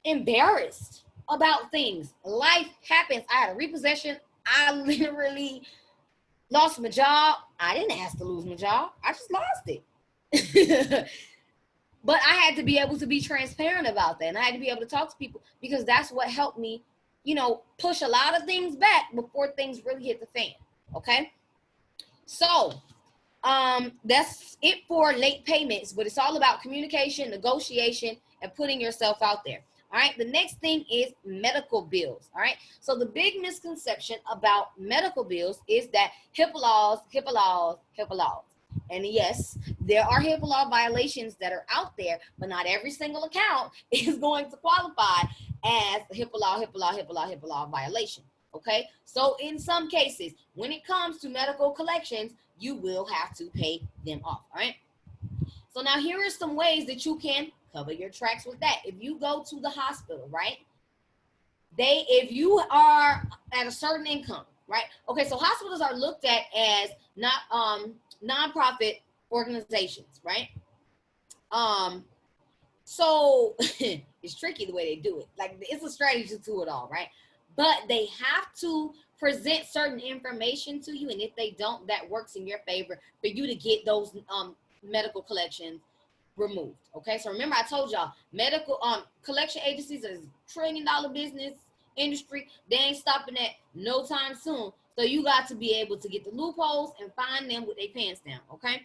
embarrassed about things. Life happens. I had a repossession. I literally lost my job. I didn't ask to lose my job. I just lost it. But I had to be able to be transparent about that. And I had to be able to talk to people, because that's what helped me, you know, push a lot of things back before things really hit the fan. Okay. So that's it for late payments, but it's all about communication, negotiation, and putting yourself out there. All right. The next thing is medical bills. All right. So the big misconception about medical bills is that HIPAA laws, HIPAA laws, HIPAA laws. And yes, there are HIPAA law violations that are out there, but not every single account is going to qualify as a HIPAA law, HIPAA law, HIPAA law, HIPAA law violation. Okay. So in some cases, when it comes to medical collections, you will have to pay them off. All right. So now here are some ways that you can cover your tracks with that. If you go to the hospital, right? If you are at a certain income, right? Okay, so hospitals are looked at as not nonprofit organizations, right? So it's tricky the way they do it. Like, it's a strategy to it all, right? But they have to present certain information to you, and if they don't, that works in your favor for you to get those medical collections removed. Okay, so remember I told y'all, medical collection agencies is $1 trillion business industry. They ain't stopping at no time soon. So you got to be able to get the loopholes and find them with their pants down. Okay,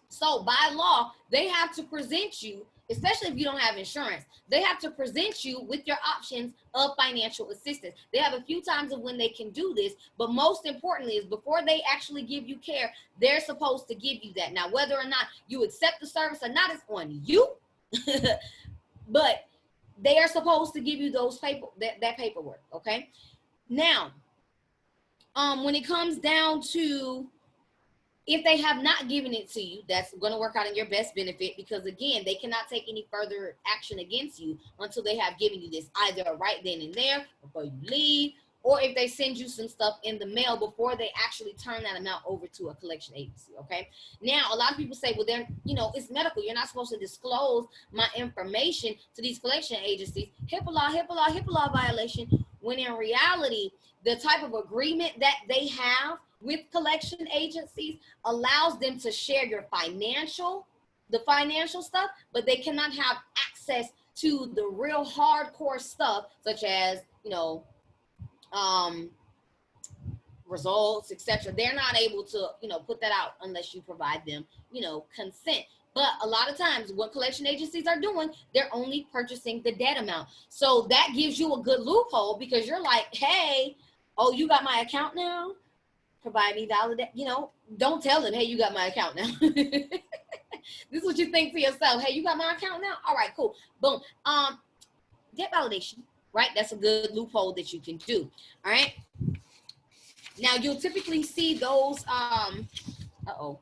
so by law, they have to present you, especially if you don't have insurance, they have to present you with your options of financial assistance. They have a few times of when they can do this, but most importantly is before they actually give you care, they're supposed to give you that. Now, whether or not you accept the service or not is on you, but they are supposed to give you those that paperwork. Okay. Now, when it comes down to, if they have not given it to you, that's going to work out in your best benefit, because again, they cannot take any further action against you until they have given you this, either right then and there before you leave, or if they send you some stuff in the mail before they actually turn that amount over to a collection agency. Okay. Now, a lot of people say, well, then, you know, it's medical. You're not supposed to disclose my information to these collection agencies. HIPAA law, HIPAA law, HIPAA law violation. When in reality, the type of agreement that they have with collection agencies allows them to share your the financial stuff, but they cannot have access to the real hardcore stuff, such as, you know, results, etc. They're not able to, you know, put that out unless you provide them, you know, consent. But a lot of times what collection agencies are doing, they're only purchasing the debt amount. So that gives you a good loophole, because you're like, hey, oh, you got my account now? Provide me validate, you know, don't tell them, hey, you got my account now. This is what you think to yourself. Hey, you got my account now? All right, cool. Boom. Debt validation, right? That's a good loophole that you can do. All right. Now you'll typically see those, uh-oh.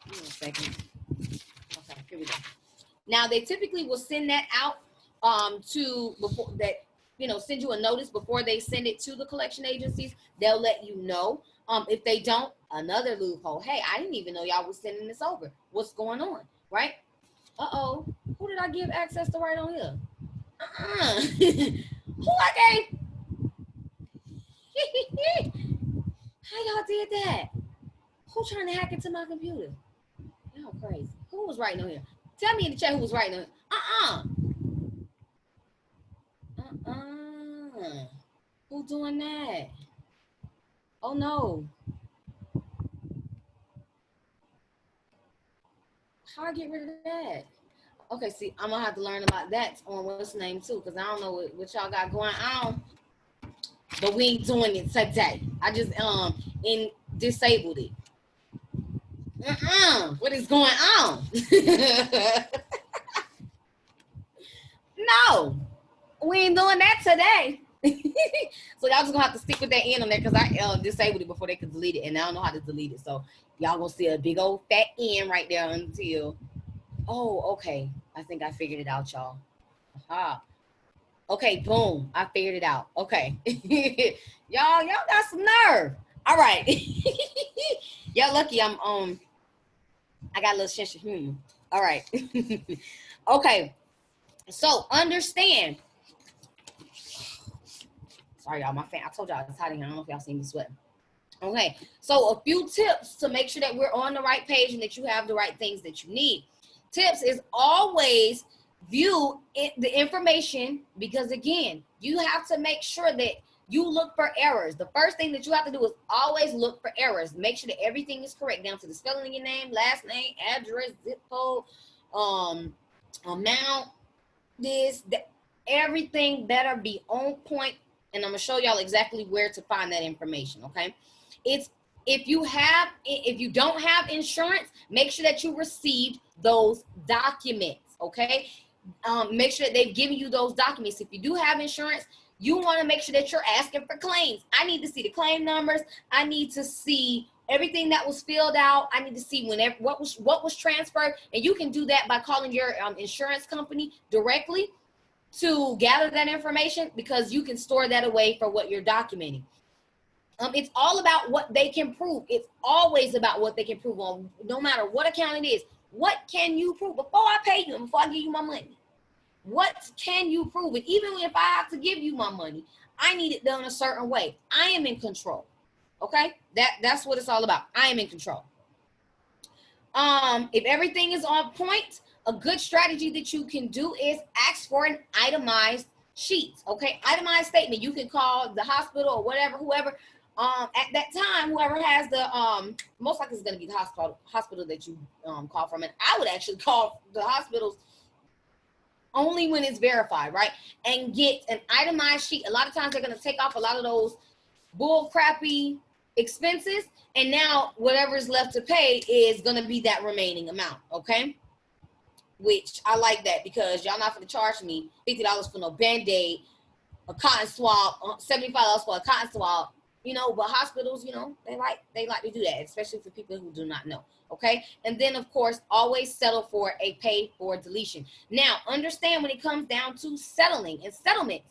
Give me a second. Okay, here we go. Now they typically will send that out to, before that, you know, send you a notice before they send it to the collection agencies. They'll let you know. If they don't, another loophole. Hey, I didn't even know y'all was sending this over. What's going on, right? Uh-oh, who did I give access to right on here? Who I gave? How y'all did that? Who trying to hack into my computer? Y'all crazy. Who was writing on here? Tell me in the chat who was writing on here. Who doing that? Oh no. How I get rid of that? Okay, see, I'm gonna have to learn about that on what's the name too, because I don't know what y'all got going on. But we ain't doing it today. I just disabled it. What is going on? No, we ain't doing that today. So y'all just gonna have to stick with that N on there because I disabled it before they could delete it, and I don't know how to delete it. So y'all gonna see a big old fat N right there until. Oh, okay. I think I figured it out, y'all. Aha. Okay, boom. I figured it out. Okay. y'all got some nerve. All right. Y'all lucky I got a little sense of humor. All right. Okay. So understand. Sorry, y'all. My fan. I told y'all it's hot in here. I don't know if y'all seen me sweating. Okay. So a few tips to make sure that we're on the right page and that you have the right things that you need. Tips is always view the information, because again, you have to make sure that you look for errors. The first thing that you have to do is always look for errors. Make sure that everything is correct down to the spelling of your name, last name, address, zip code, amount, everything better be on point. And I'm gonna show y'all exactly where to find that information. Okay, if you don't have insurance, make sure that you received those documents. Okay, make sure that they've given you those documents. If you do have insurance, you want to make sure that you're asking for claims. I need to see the claim numbers. I need to see everything that was filled out. I need to see what was transferred, and you can do that by calling your insurance company directly to gather that information, because you can store that away for what you're documenting. It's all about what they can prove. It's always about what they can prove on, no matter what account it is. What can you prove before I pay you and before I give you my money? What can you prove? And even if I have to give you my money, I need it done a certain way. I am in control. Okay, that's what it's all about. I am in control. If everything is on point, a good strategy that you can do is ask for an itemized sheet. Okay, itemized statement. You can call the hospital or whatever, whoever. At that time, whoever has the most likely is going to be the hospital that you call from, and I would actually call the hospitals only when it's verified, right? And get an itemized sheet. A lot of times they're going to take off a lot of those bull crappy expenses, and now whatever is left to pay is going to be that remaining amount. Okay, which I like that, because y'all not going to charge me $50 for no Band-Aid, a cotton swab, $75 for a cotton swab. You know, but hospitals, you know, they like to do that, especially for people who do not know. Okay, and then of course, always settle for a pay for deletion. Now, understand when it comes down to settling and settlements,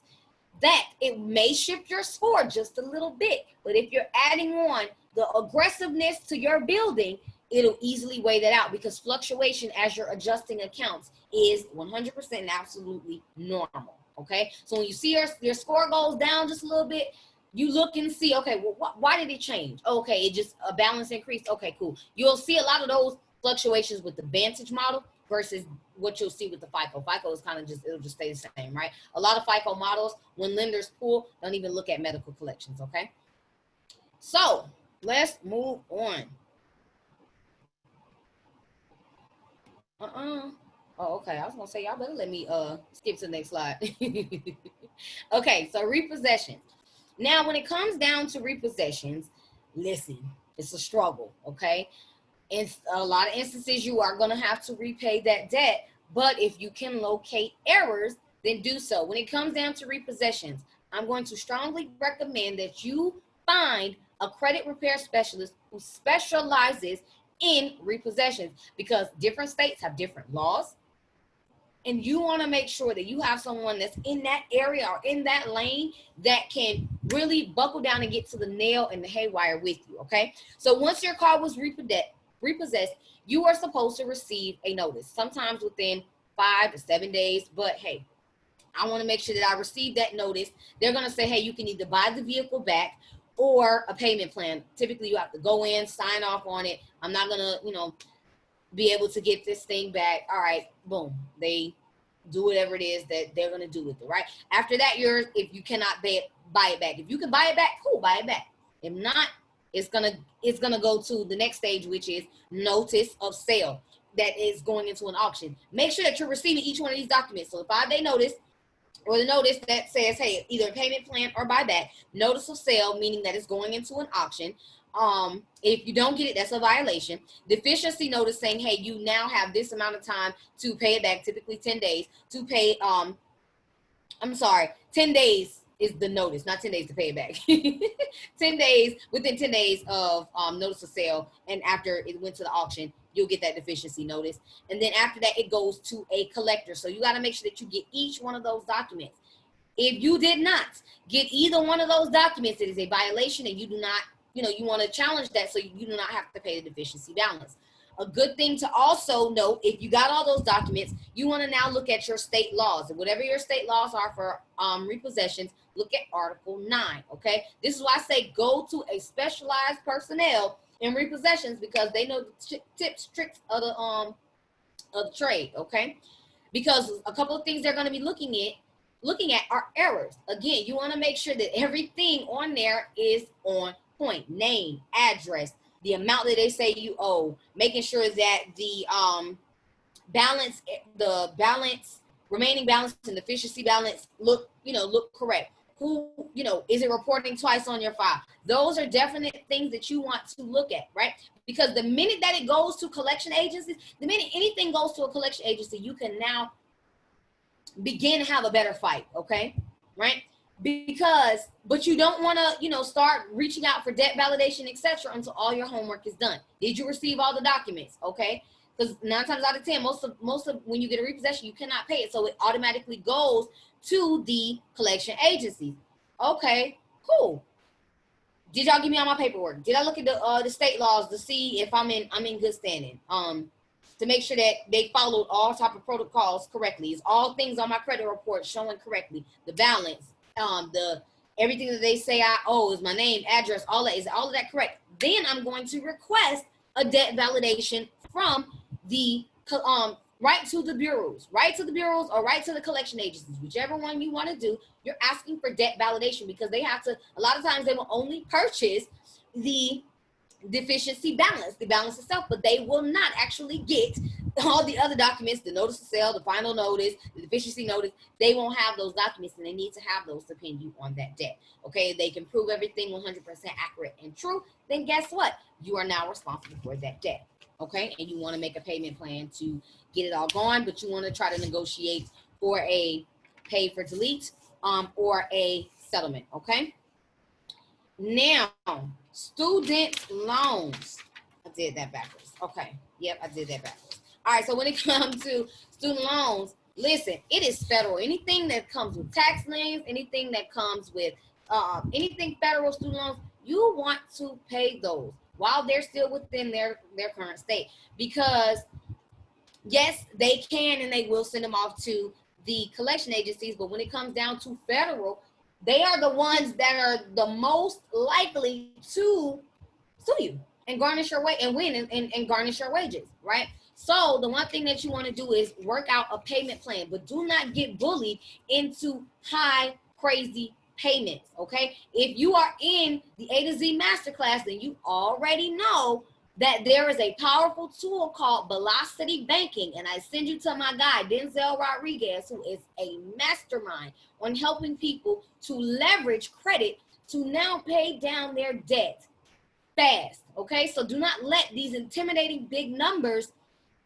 that it may shift your score just a little bit, but if you're adding on the aggressiveness to your building, it'll easily weigh that out, because fluctuation as you're adjusting accounts is 100% absolutely normal. Okay, so when you see your score goes down just a little bit, you look and see, okay, well, why did it change? Okay, it just a balance increase. Okay, cool. You'll see a lot of those fluctuations with the Vantage model versus what you'll see with the FICO. FICO is kind of it'll just stay the same, right? A lot of FICO models, when lenders pull, don't even look at medical collections, okay? So let's move on. Oh, okay. I was gonna say, y'all better let me skip to the next slide. Okay, so repossession. Now, when it comes down to repossessions, listen, it's a struggle, okay? In a lot of instances, you are going to have to repay that debt, but if you can locate errors, then do so. When it comes down to repossessions, I'm going to strongly recommend that you find a credit repair specialist who specializes in repossessions, because different states have different laws. And you want to make sure that you have someone that's in that area or in that lane that can really buckle down and get to the nail and the haywire with you, okay? So once your car was repossessed, you are supposed to receive a notice, sometimes within 5 to 7 days. But hey, I want to make sure that I receive that notice. They're going to say, hey, you can either buy the vehicle back or a payment plan. Typically, you have to go in, sign off on it. I'm not going to, be able to get this thing back. All right, boom. They do whatever it is that they're going to do with it, right? After that, if you cannot buy it back. If you can buy it back, cool, buy it back. If not, it's gonna go to the next stage, which is notice of sale. That is going into an auction. Make sure that you're receiving each one of these documents. So the 5-day notice, or the notice that says, hey, either a payment plan or buyback. Notice of sale, meaning that it's going into an auction. If you don't get it, that's a violation. Deficiency notice saying, hey, you now have this amount of time to pay it back, typically 10 days, to pay, 10 days is the notice, not 10 days to pay it back. 10 days, within 10 days of notice of sale, and after it went to the auction, you'll get that deficiency notice. And then after that, it goes to a collector. So you got to make sure that you get each one of those documents. If you did not get either one of those documents, it is a violation, and you do not, you know, you want to challenge that so you do not have to pay the deficiency balance. A good thing to also note, if you got all those documents, you want to now look at your state laws. And whatever your state laws are for repossessions, look at Article 9, okay? This is why I say go to a specialized personnel in repossessions, because they know the tips, tricks of the trade, okay? Because a couple of things they're going to be looking at are errors. Again, you want to make sure that everything on there is on point. Name, address, the amount that they say you owe, making sure that the remaining balance and the deficiency balance look correct. Who, is it reporting twice on your file? Those are definite things that you want to look at, right? Because the minute that it goes to collection agencies, the minute anything goes to a collection agency, you can now begin to have a better fight, okay? Right? But you don't want to, start reaching out for debt validation, etc., until all your homework is done. Did you receive all the documents? Okay, because 9 times out of 10, most of when you get a repossession, you cannot pay it, so it automatically goes to the collection agencies. Okay, cool. Did y'all give me all my paperwork? Did I look at the state laws to see if I'm in good standing? To make sure that they followed all type of protocols correctly. Is all things on my credit report showing correctly? The balance. Everything that they say I owe, is my name, address, all of that correct? Then I'm going to request a debt validation from the right to the bureaus, or right to the collection agencies, whichever one you want to do. You're asking for debt validation, because they have to, a lot of times they will only purchase the deficiency balance, the balance itself, but they will not actually get all the other documents, the notice of sale, the final notice, the deficiency notice. They won't have those documents, and they need to have those to pin you on that debt. Okay, if they can prove everything 100% accurate and true, then guess what? You are now responsible for that debt. Okay, and you want to make a payment plan to get it all going, but you want to try to negotiate for a pay for delete or a settlement. Okay, now student loans. I did that backwards. Okay, yep, I did that backwards. All right, so when it comes to student loans, listen, it is federal. Anything that comes with tax liens, anything that comes with anything federal student loans, you want to pay those while they're still within their current state. Because yes, they can and they will send them off to the collection agencies, but when it comes down to federal, they are the ones that are the most likely to sue you and garnish your and win and garnish your wages, right? So the one thing that you want to do is work out a payment plan, but do not get bullied into high, crazy payments, okay? If you are in the A to Z Masterclass, then you already know that there is a powerful tool called Velocity Banking, and I send you to my guy, Denzel Rodriguez, who is a mastermind on helping people to leverage credit to now pay down their debt fast, okay? So do not let these intimidating big numbers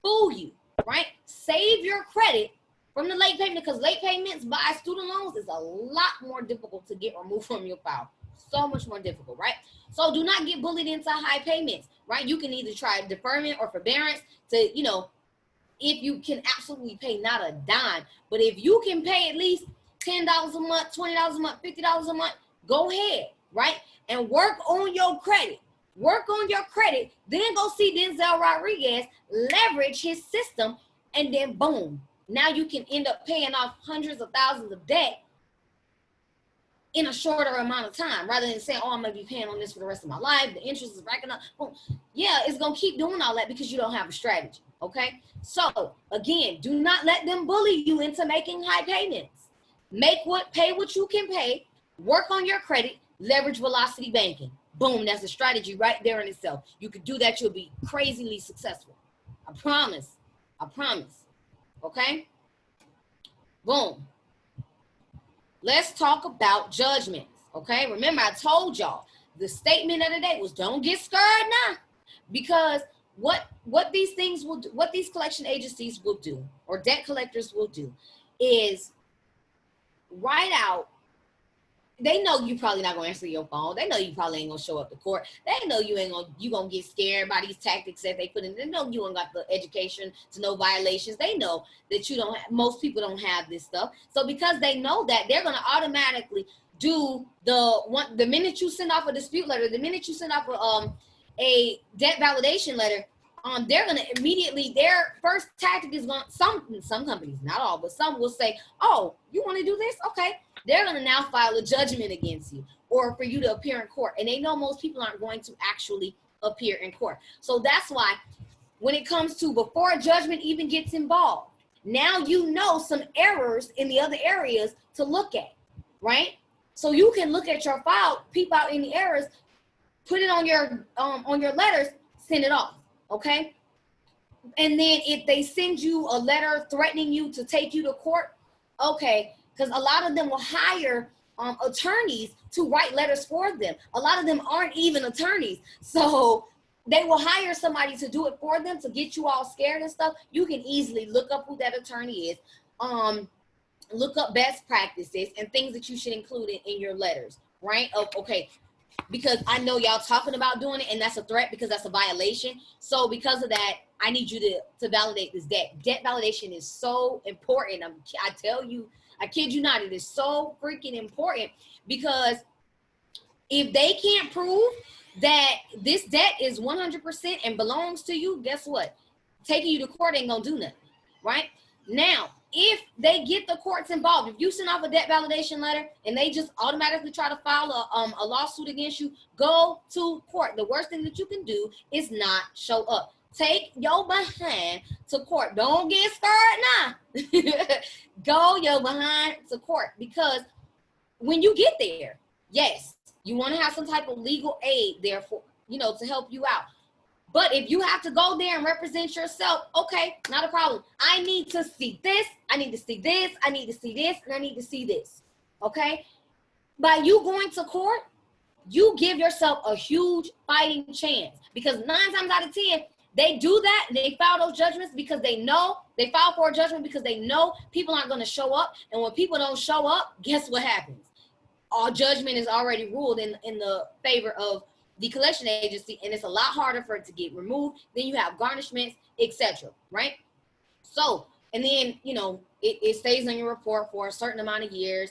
fool you, right? Save your credit from the late payment, because late payments by student loans is a lot more difficult to get removed from your file. So much more difficult, right? So do not get bullied into high payments, right? You can either try deferment or forbearance to, if you can absolutely pay not a dime, but if you can pay at least $10 a month, $20 a month, $50 a month, go ahead, right? And work on your credit. Work on your credit, then go see Denzel Rodriguez, leverage his system, and then boom, now you can end up paying off hundreds of thousands of debt in a shorter amount of time, rather than saying, oh, I'm going to be paying on this for the rest of my life. The interest is racking up. Boom. Yeah, it's going to keep doing all that because you don't have a strategy, okay? So, again, do not let them bully you into making high payments. Pay what you can pay, work on your credit, leverage Velocity Banking. Boom, that's a strategy right there in itself. You could do that, you'll be crazily successful. I promise. I promise. Okay? Boom. Let's talk about judgments. Okay? Remember, I told y'all the statement of the day was don't get scared now. Because what these things will do, what these collection agencies will do, or debt collectors will do, is write out they know you probably not gonna answer your phone. They know you probably ain't gonna show up to court. They know you gonna get scared by these tactics that they put in. They know you ain't got the education to know violations. They know that you don't. Most people don't have this stuff. So because they know that, they're gonna automatically do the minute you send off a dispute letter, the minute you send off a debt validation letter, they're gonna immediately, their first tactic is going, some companies, not all, but some will say, oh, you want to do this? Okay. They're gonna now file a judgment against you or for you to appear in court. And they know most people aren't going to actually appear in court. So that's why when it comes to before a judgment even gets involved, now you know some errors in the other areas to look at, right? So you can look at your file, peep out any errors, put it on your letters, send it off, okay? And then if they send you a letter threatening you to take you to court, okay, because a lot of them will hire attorneys to write letters for them. A lot of them aren't even attorneys. So they will hire somebody to do it for them to get you all scared and stuff. You can easily look up who that attorney is, look up best practices and things that you should include in your letters, right? Okay, because I know y'all talking about doing it and that's a threat because that's a violation. So because of that, I need you to validate this debt. Debt validation is so important. I tell you, I kid you not, it is so freaking important because if they can't prove that this debt is 100% and belongs to you, guess what? Taking you to court ain't gonna do nothing, right? Now, if they get the courts involved, if you send off a debt validation letter and they just automatically try to file a lawsuit against you, go to court. The worst thing that you can do is not show up. Take your behind to court. Don't get scared now. Go your behind to court because when you get there, yes, you want to have some type of legal aid there for, to help you out. But if you have to go there and represent yourself, okay, not a problem. I need to see this, I need to see this, I need to see this, and I need to see this, okay? By you going to court, you give yourself a huge fighting chance because 9 times out of 10, they do that, they file those judgments because they know, they file for a judgment because they know people aren't gonna show up, and when people don't show up, guess what happens? Our judgment is already ruled in the favor of the collection agency, and it's a lot harder for it to get removed. Then you have garnishments, etc. Right? So, and then it stays on your report for a certain amount of years.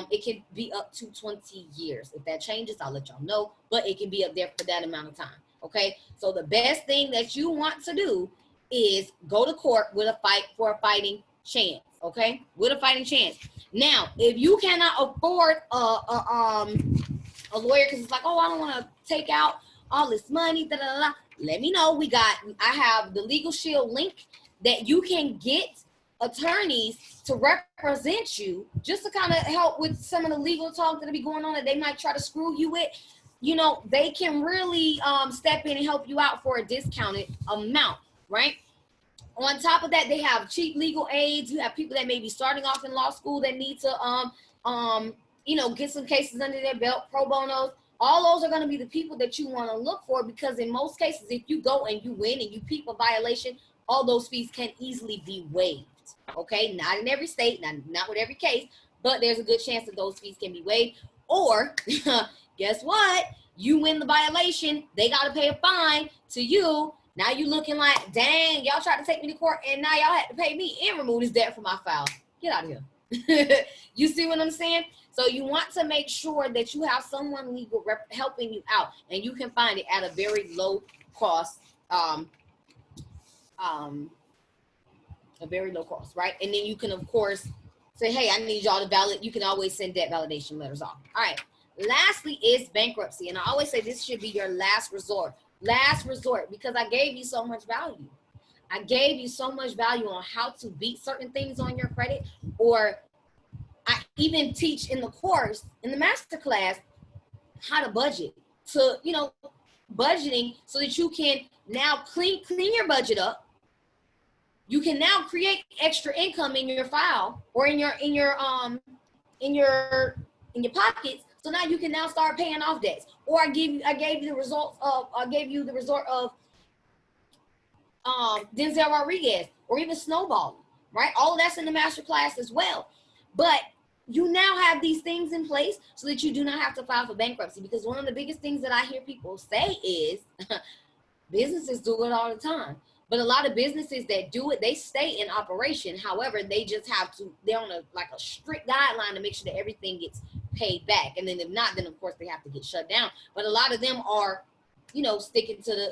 It can be up to 20 years. If that changes, I'll let y'all know. But it can be up there for that amount of time. Okay. So the best thing that you want to do is go to court with a fighting chance. Okay, with a fighting chance. Now, if you cannot afford a lawyer because it's like, oh, I don't want to take out all this money, let me know. I have the Legal Shield link that you can get attorneys to represent you just to kind of help with some of the legal talk that'll be going on that they might try to screw you with. They can really step in and help you out for a discounted amount, right? On top of that, they have cheap legal aids. You have people that may be starting off in law school that need to get some cases under their belt, pro bonos. All those are going to be the people that you want to look for because in most cases, if you go and you win and you peep a violation, all those fees can easily be waived. Okay, not in every state, not with every case, but there's a good chance that those fees can be waived. Or guess what? You win the violation, they got to pay a fine to you. Now you looking like, dang, y'all tried to take me to court and now y'all had to pay me and remove this debt from my file. Get out of here. You see what I'm saying? So you want to make sure that you have someone legal helping you out, and you can find it at a very low cost, a very low cost, right? And then you can, of course, say, hey, I need y'all to validate. You can always send debt validation letters off. All right. Lastly is bankruptcy. And I always say this should be your last resort. Last resort, because I gave you so much value. I gave you so much value on how to beat certain things on your credit, or I even teach in the course, in the master class, how to budget. So, budgeting so that you can now clean your budget up. You can now create extra income in your file or in your pockets. So now you can now start paying off debts. Or I gave you the result of Denzel Rodriguez, or even snowballing, right? All of that's in the master class as well. But you now have these things in place so that you do not have to file for bankruptcy. Because one of the biggest things that I hear people say is businesses do it all the time. But a lot of businesses that do it, they stay in operation. However, they just have to, they're on a strict guideline to make sure that everything gets paid back. And then if not, then of course they have to get shut down. But a lot of them are, you know, sticking to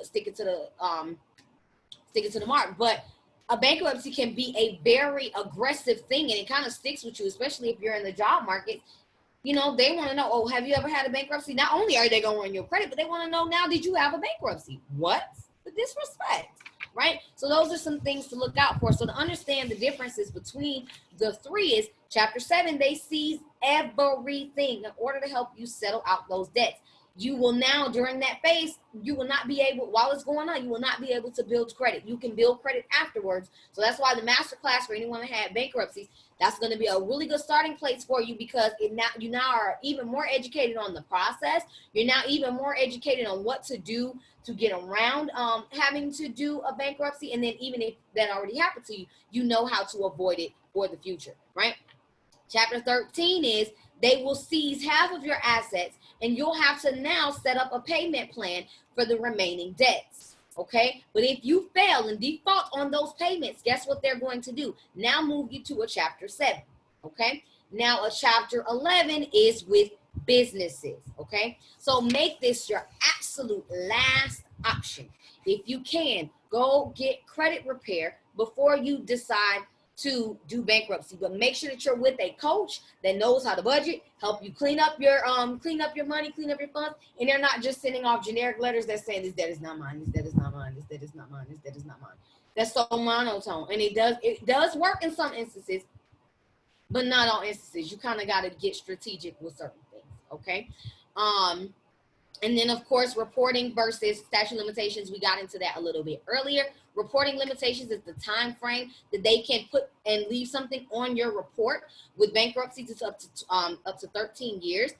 the mark. But a bankruptcy can be a very aggressive thing, and it kind of sticks with you, especially if you're in the job market. You know, they want to know, oh, have you ever had a bankruptcy? Not only are they going to run your credit, but they want to know now, did you have a bankruptcy? What? The disrespect. Right? So those are some things to look out for. So to understand the differences between the three is chapter 7, they seize everything in order to help you settle out those debts. You will now, during that phase, you will not be able, while it's going on, you will not be able to build credit. You can build credit afterwards. So that's why the masterclass for anyone that had bankruptcies, that's going to be a really good starting place for you, because you now are even more educated on the process. You're now even more educated on what to do to get around having to do a bankruptcy. And then even if that already happened to you, you know how to avoid it for the future, right? Chapter 13 is they will seize half of your assets, and you'll have to now set up a payment plan for the remaining debts. Okay, but if you fail and default on those payments, guess what they're going to do? Now move you to a chapter 7. Okay, now a chapter 11 is with businesses. Okay, so make this your absolute last option. If you can, go get credit repair before you decide to do bankruptcy, but make sure that you're with a coach that knows how to budget, help you clean up your money, clean up your funds, and they're not just sending off generic letters that saying this debt is not mine, this debt is not mine, this debt is not mine, this debt is not mine. That's so monotone, and it does work in some instances, but not all instances. You kind of got to get strategic with certain things. Okay. And then, of course, reporting versus statute limitations. We got into that a little bit earlier. Reporting limitations is the time frame that they can put and leave something on your report. With bankruptcies, it's up to 13 years.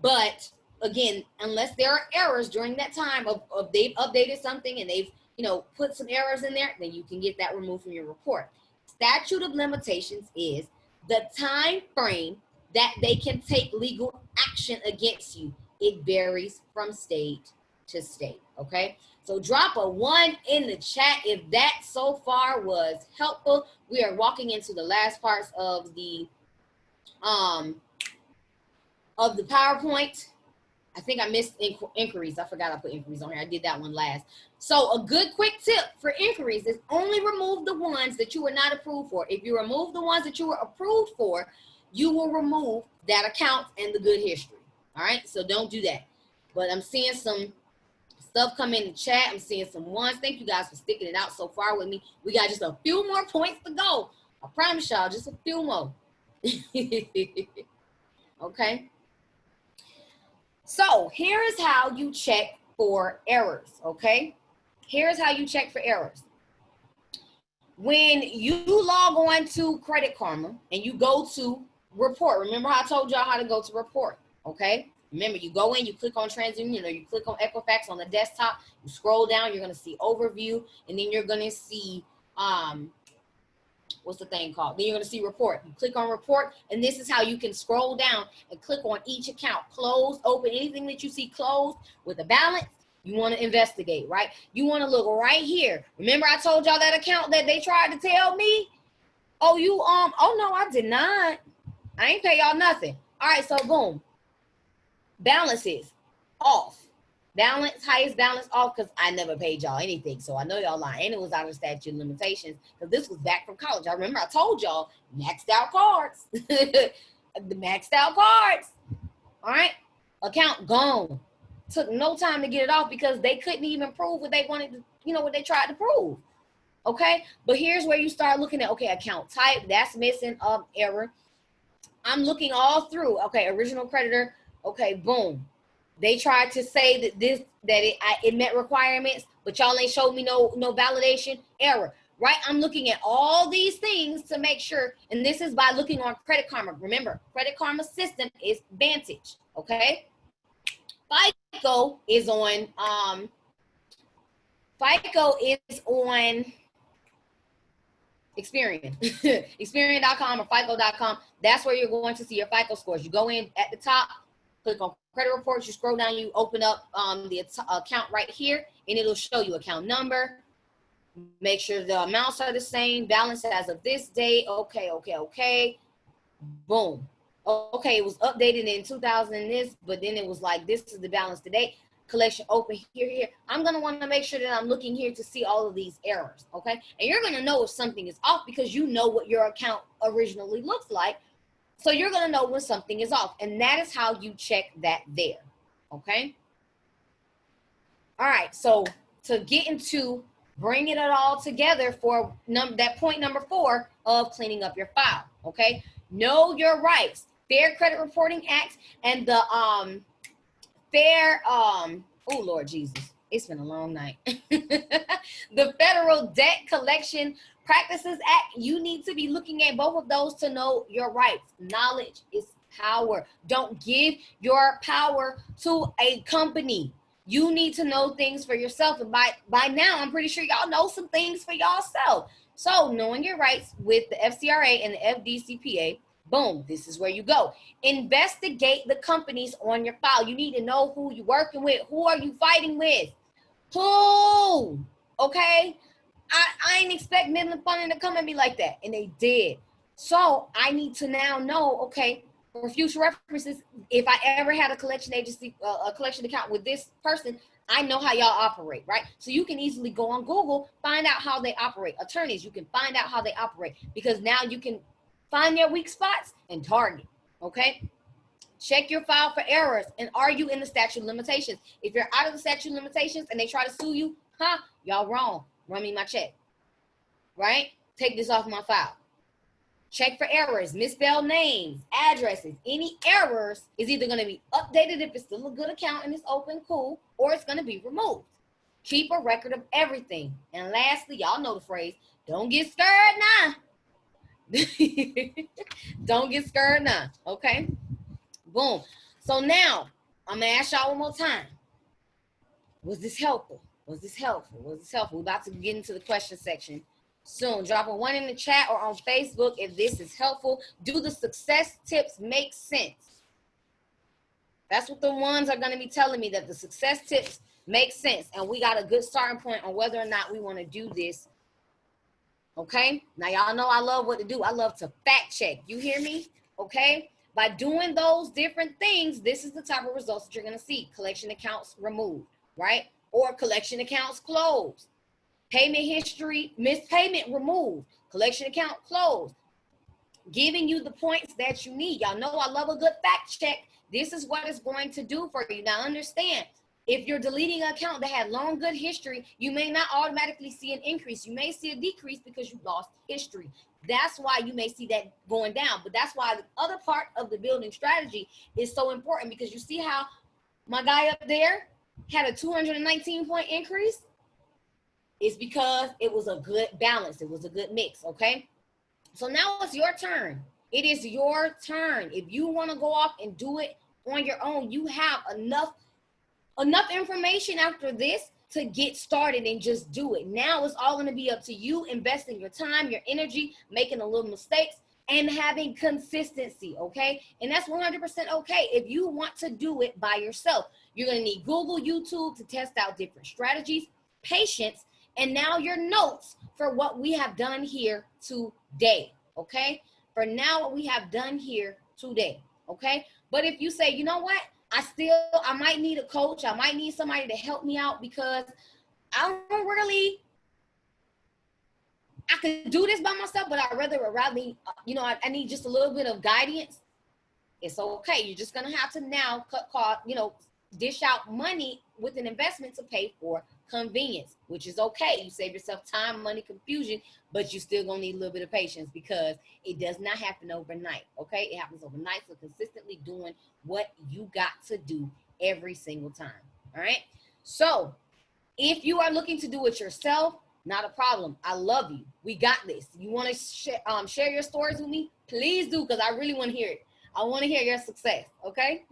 But again, unless there are errors during that time of they've updated something and they've put some errors in there, then you can get that removed from your report. Statute of limitations is the time frame that they can take legal action against you. It varies from state to state, okay? So drop a 1 in the chat if that so far was helpful. We are walking into the last parts of the PowerPoint. I think I missed inquiries. I forgot I put inquiries on here. I did that one last. So a good quick tip for inquiries is only remove the ones that you were not approved for. If you remove the ones that you were approved for, you will remove that account and the good history. All right, so don't do that. But I'm seeing some stuff come in the chat. I'm seeing some ones. Thank you guys for sticking it out so far with me. We got just a few more points to go. I promise y'all, just a few more. Okay. So here is how you check for errors, okay? Here's how you check for errors. When you log on to Credit Karma and you go to report, remember how I told y'all how to go to report, okay? Remember, you go in, you click on TransUnion, or you click on Equifax on the desktop, you scroll down, you're gonna see overview, and then you're gonna see, what's the thing called? Then you're gonna see report. You click on report, and this is how you can scroll down and click on each account, close, open, anything that you see closed with a balance, you wanna investigate, right? You wanna look right here. Remember I told y'all that account that they tried to tell me? Oh, oh no, I did not. I ain't pay y'all nothing. All right, so boom. Balances off. Balance, highest balance off, because I never paid y'all anything. So I know y'all lying. And it was out of statute of limitations because this was back from college. I remember I told y'all maxed out cards. The maxed out cards. All right. Account gone. Took no time to get it off because they couldn't even prove what they wanted to, what they tried to prove. Okay. But here's where you start looking at, okay, account type, that's missing, error. I'm looking all through. Okay, original creditor. Okay, boom. They tried to say that it met requirements, but y'all ain't showed me no validation. Error, right? I'm looking at all these things to make sure, and this is by looking on Credit Karma. Remember, Credit Karma system is Vantage, okay? FICO is on, Experian, Experian.com or FICO.com. That's where you're going to see your FICO scores. You go in at the top, click on credit reports, you scroll down, you open up the account right here, and it'll show you account number. Make sure the amounts are the same, balance as of this date. Okay. Boom. Okay, it was updated in 2000 and this, but then it was like, this is the balance today. Collection open here. I'm going to want to make sure that I'm looking here to see all of these errors, okay? And you're going to know if something is off because you know what your account originally looks like. So you're going to know when something is off. And that is how you check that there, okay? All right, so to get into bringing it all together for that point number 4 of cleaning up your file, okay? Know your rights. Fair Credit Reporting Act and the oh Lord Jesus, it's been a long night. The Federal Debt Collection Practices Act. You need to be looking at both of those to know your rights. Knowledge is power. Don't give your power to a company. You need to know things for yourself. And by now, I'm pretty sure y'all know some things for yourself. So knowing your rights with the FCRA and the FDCPA, boom, this is where you go. Investigate the companies on your file. You need to know who you're working with. Who are you fighting with? Who? Okay? I ain't expect Midland Funding to come at me like that, and they did. So I need to now know, okay, for future references, if I ever had a collection agency, a collection account with this person, I know how y'all operate, right? So you can easily go on Google, find out how they operate. Attorneys, you can find out how they operate, because now you can find your weak spots and target, okay? Check your file for errors, and are you in the statute of limitations? If you're out of the statute of limitations and they try to sue you, y'all wrong. Run me my check, right? Take this off my file. Check for errors, misspelled names, addresses. Any errors is either going to be updated if it's still a good account and it's open, cool, or it's going to be removed. Keep a record of everything. And lastly, y'all know the phrase, don't get scared now. Don't get scared now, okay? Boom. So now, I'm going to ask y'all one more time. Was this helpful? Was this helpful? Was this helpful? We're about to get into the question section soon. Drop a 1 in the chat or on Facebook if this is helpful. Do the success tips make sense? That's what the ones are going to be telling me, that the success tips make sense. And we got a good starting point on whether or not we want to do this. Okay? Now, y'all know I love what to do. I love to fact check. You hear me? Okay? By doing those different things, this is the type of results that you're going to see. Collection accounts removed, right? Or collection accounts closed. Payment history, missed payment removed. Collection account closed. Giving you the points that you need. Y'all know I love a good fact check. This is what it's going to do for you. Now understand, if you're deleting an account that had long good history, you may not automatically see an increase. You may see a decrease because you lost history. That's why you may see that going down. But that's why the other part of the building strategy is so important, because you see how my guy up there had a 219 point increase? It's because it was a good balance. It was a good mix, okay? So now it's your turn. It is your turn. If you want to go off and do it on your own, you have enough information after this to get started and just do it. Now it's all going to be up to you, investing your time, your energy, making a little mistakes, and having consistency, okay? And that's 100% okay. If you want to do it by yourself, you're going to need Google, YouTube to test out different strategies, patience, and now your notes for what we have done here today, okay? For now, what we have done here today, okay? But if you say, you know what? I might need a coach. I might need somebody to help me out because I could do this by myself, but I need just a little bit of guidance. It's okay. You're just going to have to now dish out money with an investment to pay for convenience, which is okay. You save yourself time, money, confusion, but you still gonna need a little bit of patience because it does not happen overnight, okay? It happens overnight, so consistently doing what you got to do every single time, all right? So if you are looking to do it yourself, not a problem. I love you. We got this. You want to share your stories with me? Please do, because I really want to hear it. I want to hear your success, okay?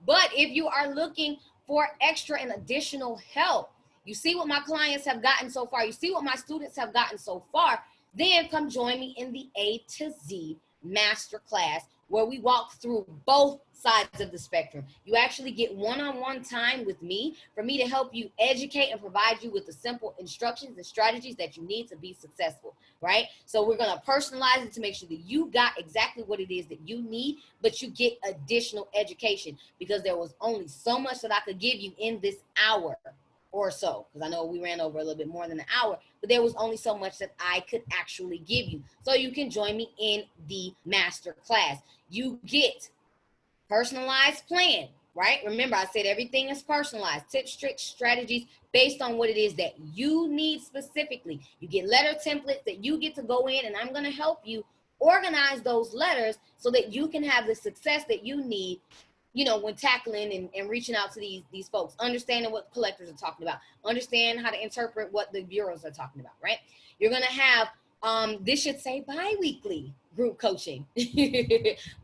But if you are looking for extra and additional help, you see what my clients have gotten so far, you see what my students have gotten so far, Then come join me in the A to Z Masterclass, where we walk through both sides of the spectrum. You actually get one-on-one time with me for me to help you educate and provide you with the simple instructions and strategies that you need to be successful, right? So we're going to personalize it to make sure that you got exactly what it is that you need, but you get additional education, because there was only so much that I could give you in this hour or so, because I know we ran over a little bit more than an hour, but there was only so much that I could actually give you. So you can join me in the master class. You get personalized plan, right? Remember, I said everything is personalized. Tips, tricks, strategies based on what it is that you need specifically. You get letter templates that you get to go in, and I'm going to help you organize those letters so that you can have the success that you need, you know, when tackling and reaching out to these folks, understanding what collectors are talking about, understand how to interpret what the bureaus are talking about, right? You're going to have, this should say bi-weekly group coaching,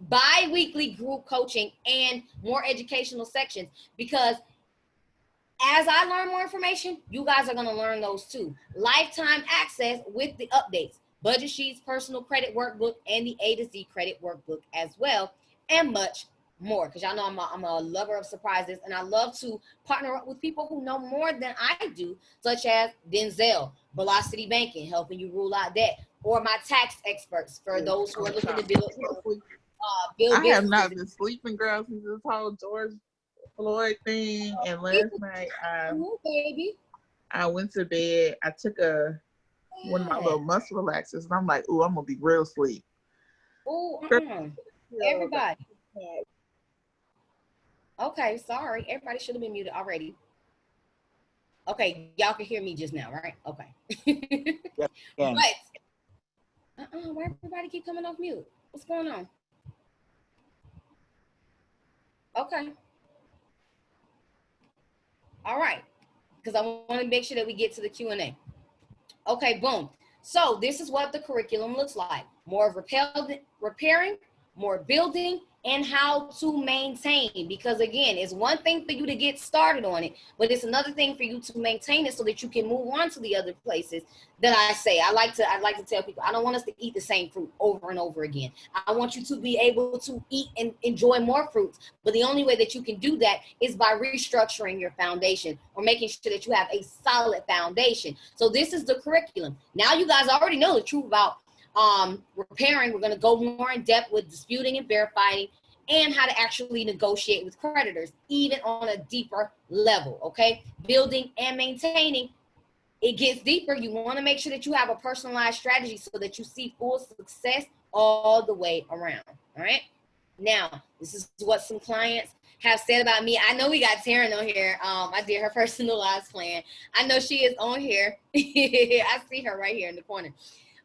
bi-weekly group coaching, and more educational sections, because as I learn more information, you guys are going to learn those too. Lifetime access with the updates, budget sheets, personal credit workbook, and the A to Z credit workbook as well, and much more, because y'all know I'm a lover of surprises, and I love to partner up with people who know more than I do, such as Denzel, Velocity Banking, helping you rule out debt, or my tax experts for those who are looking to build I have not been sleeping, girl, since this whole George Floyd thing, and last night I went to bed. I took one of my little muscle relaxers, and I'm like, ooh, I'm gonna be real sleep. Everybody. Okay, sorry. Everybody should have been muted already. Okay, y'all can hear me just now, right? Okay. Yes, but why everybody keep coming off mute? What's going on? Okay. All right. Because I want to make sure that we get to the Q&A. Okay, boom. So this is what the curriculum looks like. More of repairing, more building, and how to maintain. Because again, it's one thing for you to get started on it, but it's another thing for you to maintain it so that you can move on to the other places that I say. I like to tell people, I don't want us to eat the same fruit over and over again. I want you to be able to eat and enjoy more fruits. But the only way that you can do that is by restructuring your foundation, or making sure that you have a solid foundation. So this is the curriculum. Now you guys already know the truth about repairing. We're going to go more in depth with disputing and verifying, and how to actually negotiate with creditors, even on a deeper level. Okay, building and maintaining, it gets deeper. You want to make sure that you have a personalized strategy so that you see full success all the way around. All right, now this is what some clients have said about me. I know we got Taryn on here. I did her personalized plan. I know she is on here. I see her right here in the corner.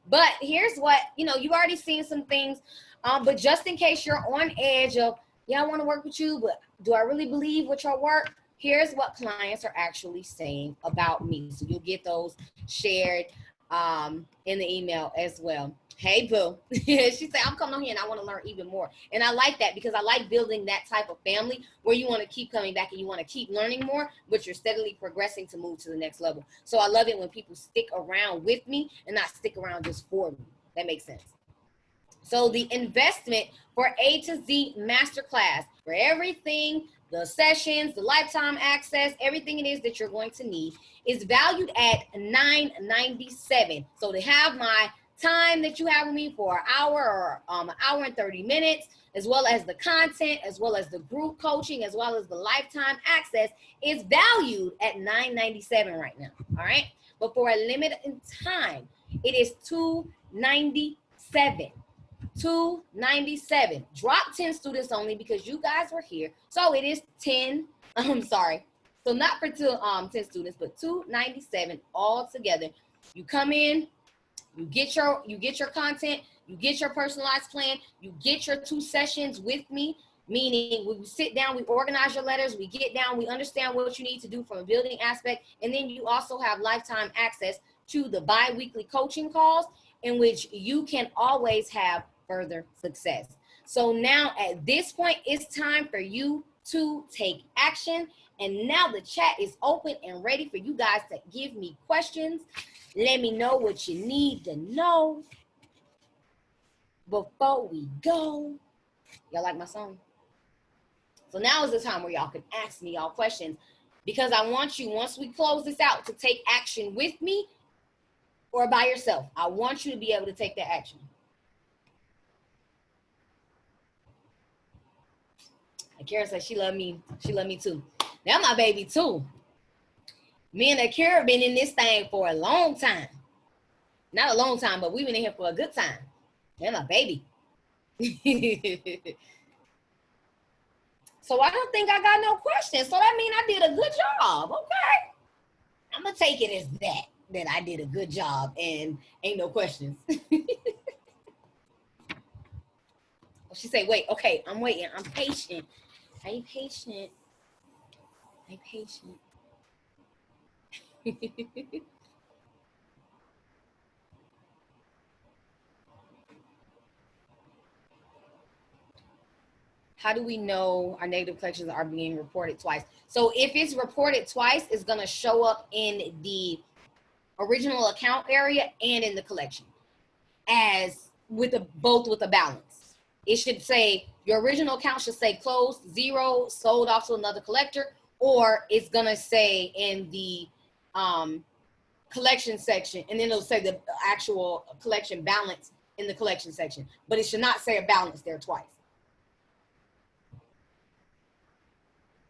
But here's what, you've already seen some things, but just in case you're on edge of, yeah, I want to work with you, but do I really believe with your work? Here's what clients are actually saying about me. So you'll get those shared in the email as well. Hey, boo. She said, I'm coming on here and I want to learn even more. And I like that, because I like building that type of family where you want to keep coming back and you want to keep learning more, but you're steadily progressing to move to the next level. So I love it when people stick around with me and not stick around just for me. That makes sense. So the investment for A to Z Masterclass, for everything, the sessions, the lifetime access, everything it is that you're going to need, is valued at $997. So to have my time that you have with me for an hour, or an hour and 30 minutes, as well as the content, as well as the group coaching, as well as the lifetime access, is valued at $997 right now. All right, but for a limited time, it is $297. $297. Drop 10 students only, because you guys were here. So it is 10. I'm sorry. So not for 10 students, but $297 all together. You come in, you get your content, you get your personalized plan, you get your 2 sessions with me, meaning we sit down, we organize your letters, we get down, we understand what you need to do from a building aspect, and then you also have lifetime access to the bi-weekly coaching calls, in which you can always have further success. So now at this point, it's time for you to take action And now the chat is open and ready for you guys to give me questions. Let me know what you need to know before we go. Y'all like my song? So now is the time where y'all can ask me y'all questions, because I want you, once we close this out, to take action with me or by yourself. I want you to be able to take that action. Akira said she loved me. She loved me too. That's my baby too. Me and Akira been in this thing for a long time. Not a long time, but we've been in here for a good time. They're my baby. So I don't think I got no questions. So that means I did a good job. Okay. I'm going to take it as that I did a good job and ain't no questions. She say, wait, okay, I'm waiting. I'm patient. I'm patient. I'm patient. How do we know our negative collections are being reported twice? So if it's reported twice, it's going to show up in the original account area and in the collection as with both with a balance. It should say, your original account should say closed, 0, sold off to another collector, or it's going to say in the collection section, and then it'll say the actual collection balance in the collection section, but it should not say a balance there twice.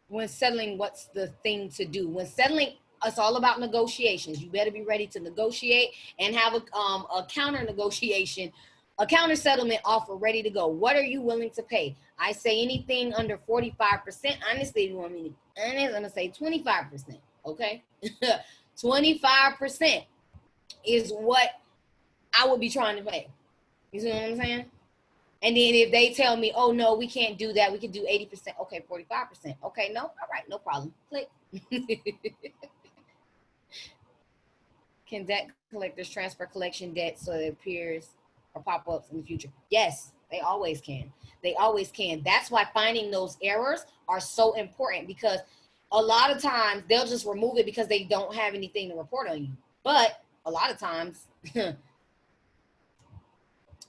When settling, what's the thing to do? When settling, it's all about negotiations. You better be ready to negotiate and have a counter negotiation, a counter settlement offer ready to go. What are you willing to pay? I say anything under 45%. Honestly, if you want me to, I'm gonna say 25%. Okay, 25% is what I would be trying to pay. You see what I'm saying? And then if they tell me, oh, no, we can't do that, we can do 80%. Okay, 45%. Okay, no, all right, no problem. Click. Can debt collectors transfer collection debt so it appears or pop-ups in the future? Yes, they always can. They always can. That's why finding those errors are so important, because a lot of times they'll just remove it because they don't have anything to report on you. But a lot of times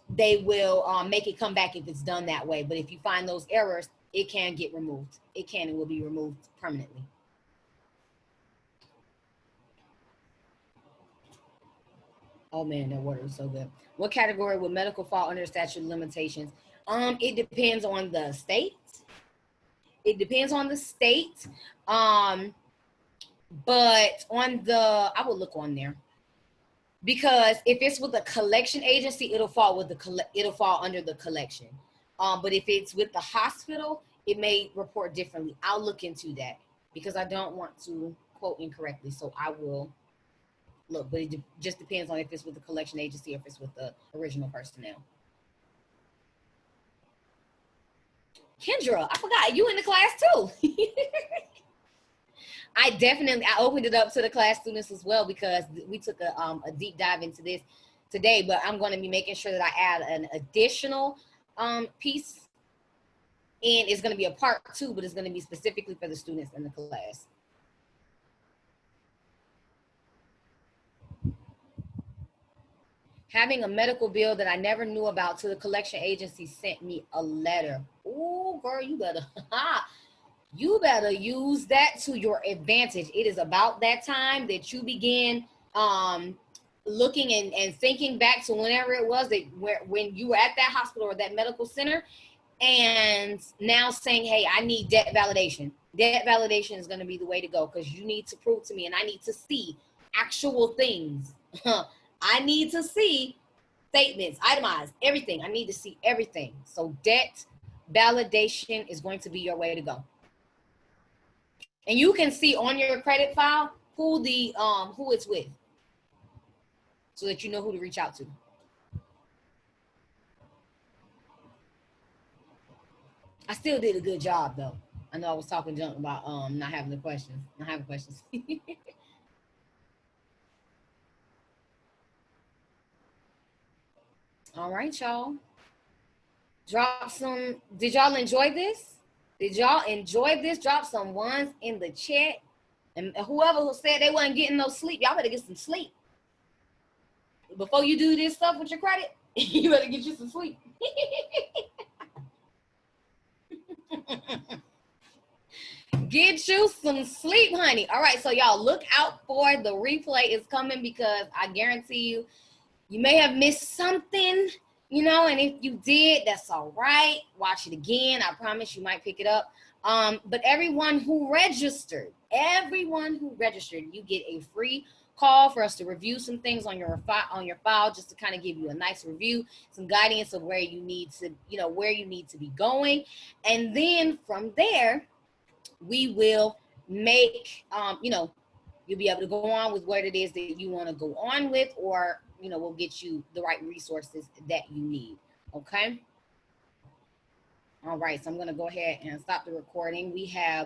they will make it come back if it's done that way. But if you find those errors, it can get removed. It can and will be removed permanently. Oh man, that water is so good. What category would medical fall under statute of limitations? It depends on the state. It depends on the state. But on the, I will look on there. Because if it's with a collection agency, it'll fall with it'll fall under the collection. But if it's with the hospital, it may report differently. I'll look into that because I don't want to quote incorrectly. So I will look, but it just depends on if it's with the collection agency or if it's with the original personnel. Kendra, I forgot you in the class too. I opened it up to the class students as well because we took a deep dive into this today, but I'm going to be making sure that I add an additional piece, and it's going to be a part 2, but it's going to be specifically for the students in the class. Having a medical bill that I never knew about till the collection agency sent me a letter. Oh, girl, you better use that to your advantage. It is about that time that you begin looking and thinking back to whenever it was that when you were at that hospital or that medical center, and now saying, hey, I need debt validation. Debt validation is going to be the way to go, because you need to prove to me, and I need to see actual things. I need to see statements, itemized, everything. I need to see everything. So debt validation is going to be your way to go. And you can see on your credit file who it's with, so that you know who to reach out to. I still did a good job though. I know I was talking junk about not having the questions, not having questions. All right, y'all. Drop some. Did y'all enjoy this? Did y'all enjoy this? Drop some ones in the chat. And whoever said they wasn't getting no sleep, y'all better get some sleep. Before you do this stuff with your credit, you better get you some sleep. Get you some sleep, honey. All right, so y'all look out for the replay. It's coming because I guarantee you, you may have missed something, you know, and if you did, that's all right. Watch it again. I promise you might pick it up. But everyone who registered, you get a free call for us to review some things on your file, just to kind of give you a nice review, some guidance of where you need to, you know, where you need to be going. And then from there, we will make, you know, you'll be able to go on with what it is that you want to go on with, or, you know, we'll get you the right resources that you need. Okay. All right. So I'm going to go ahead and stop the recording. We have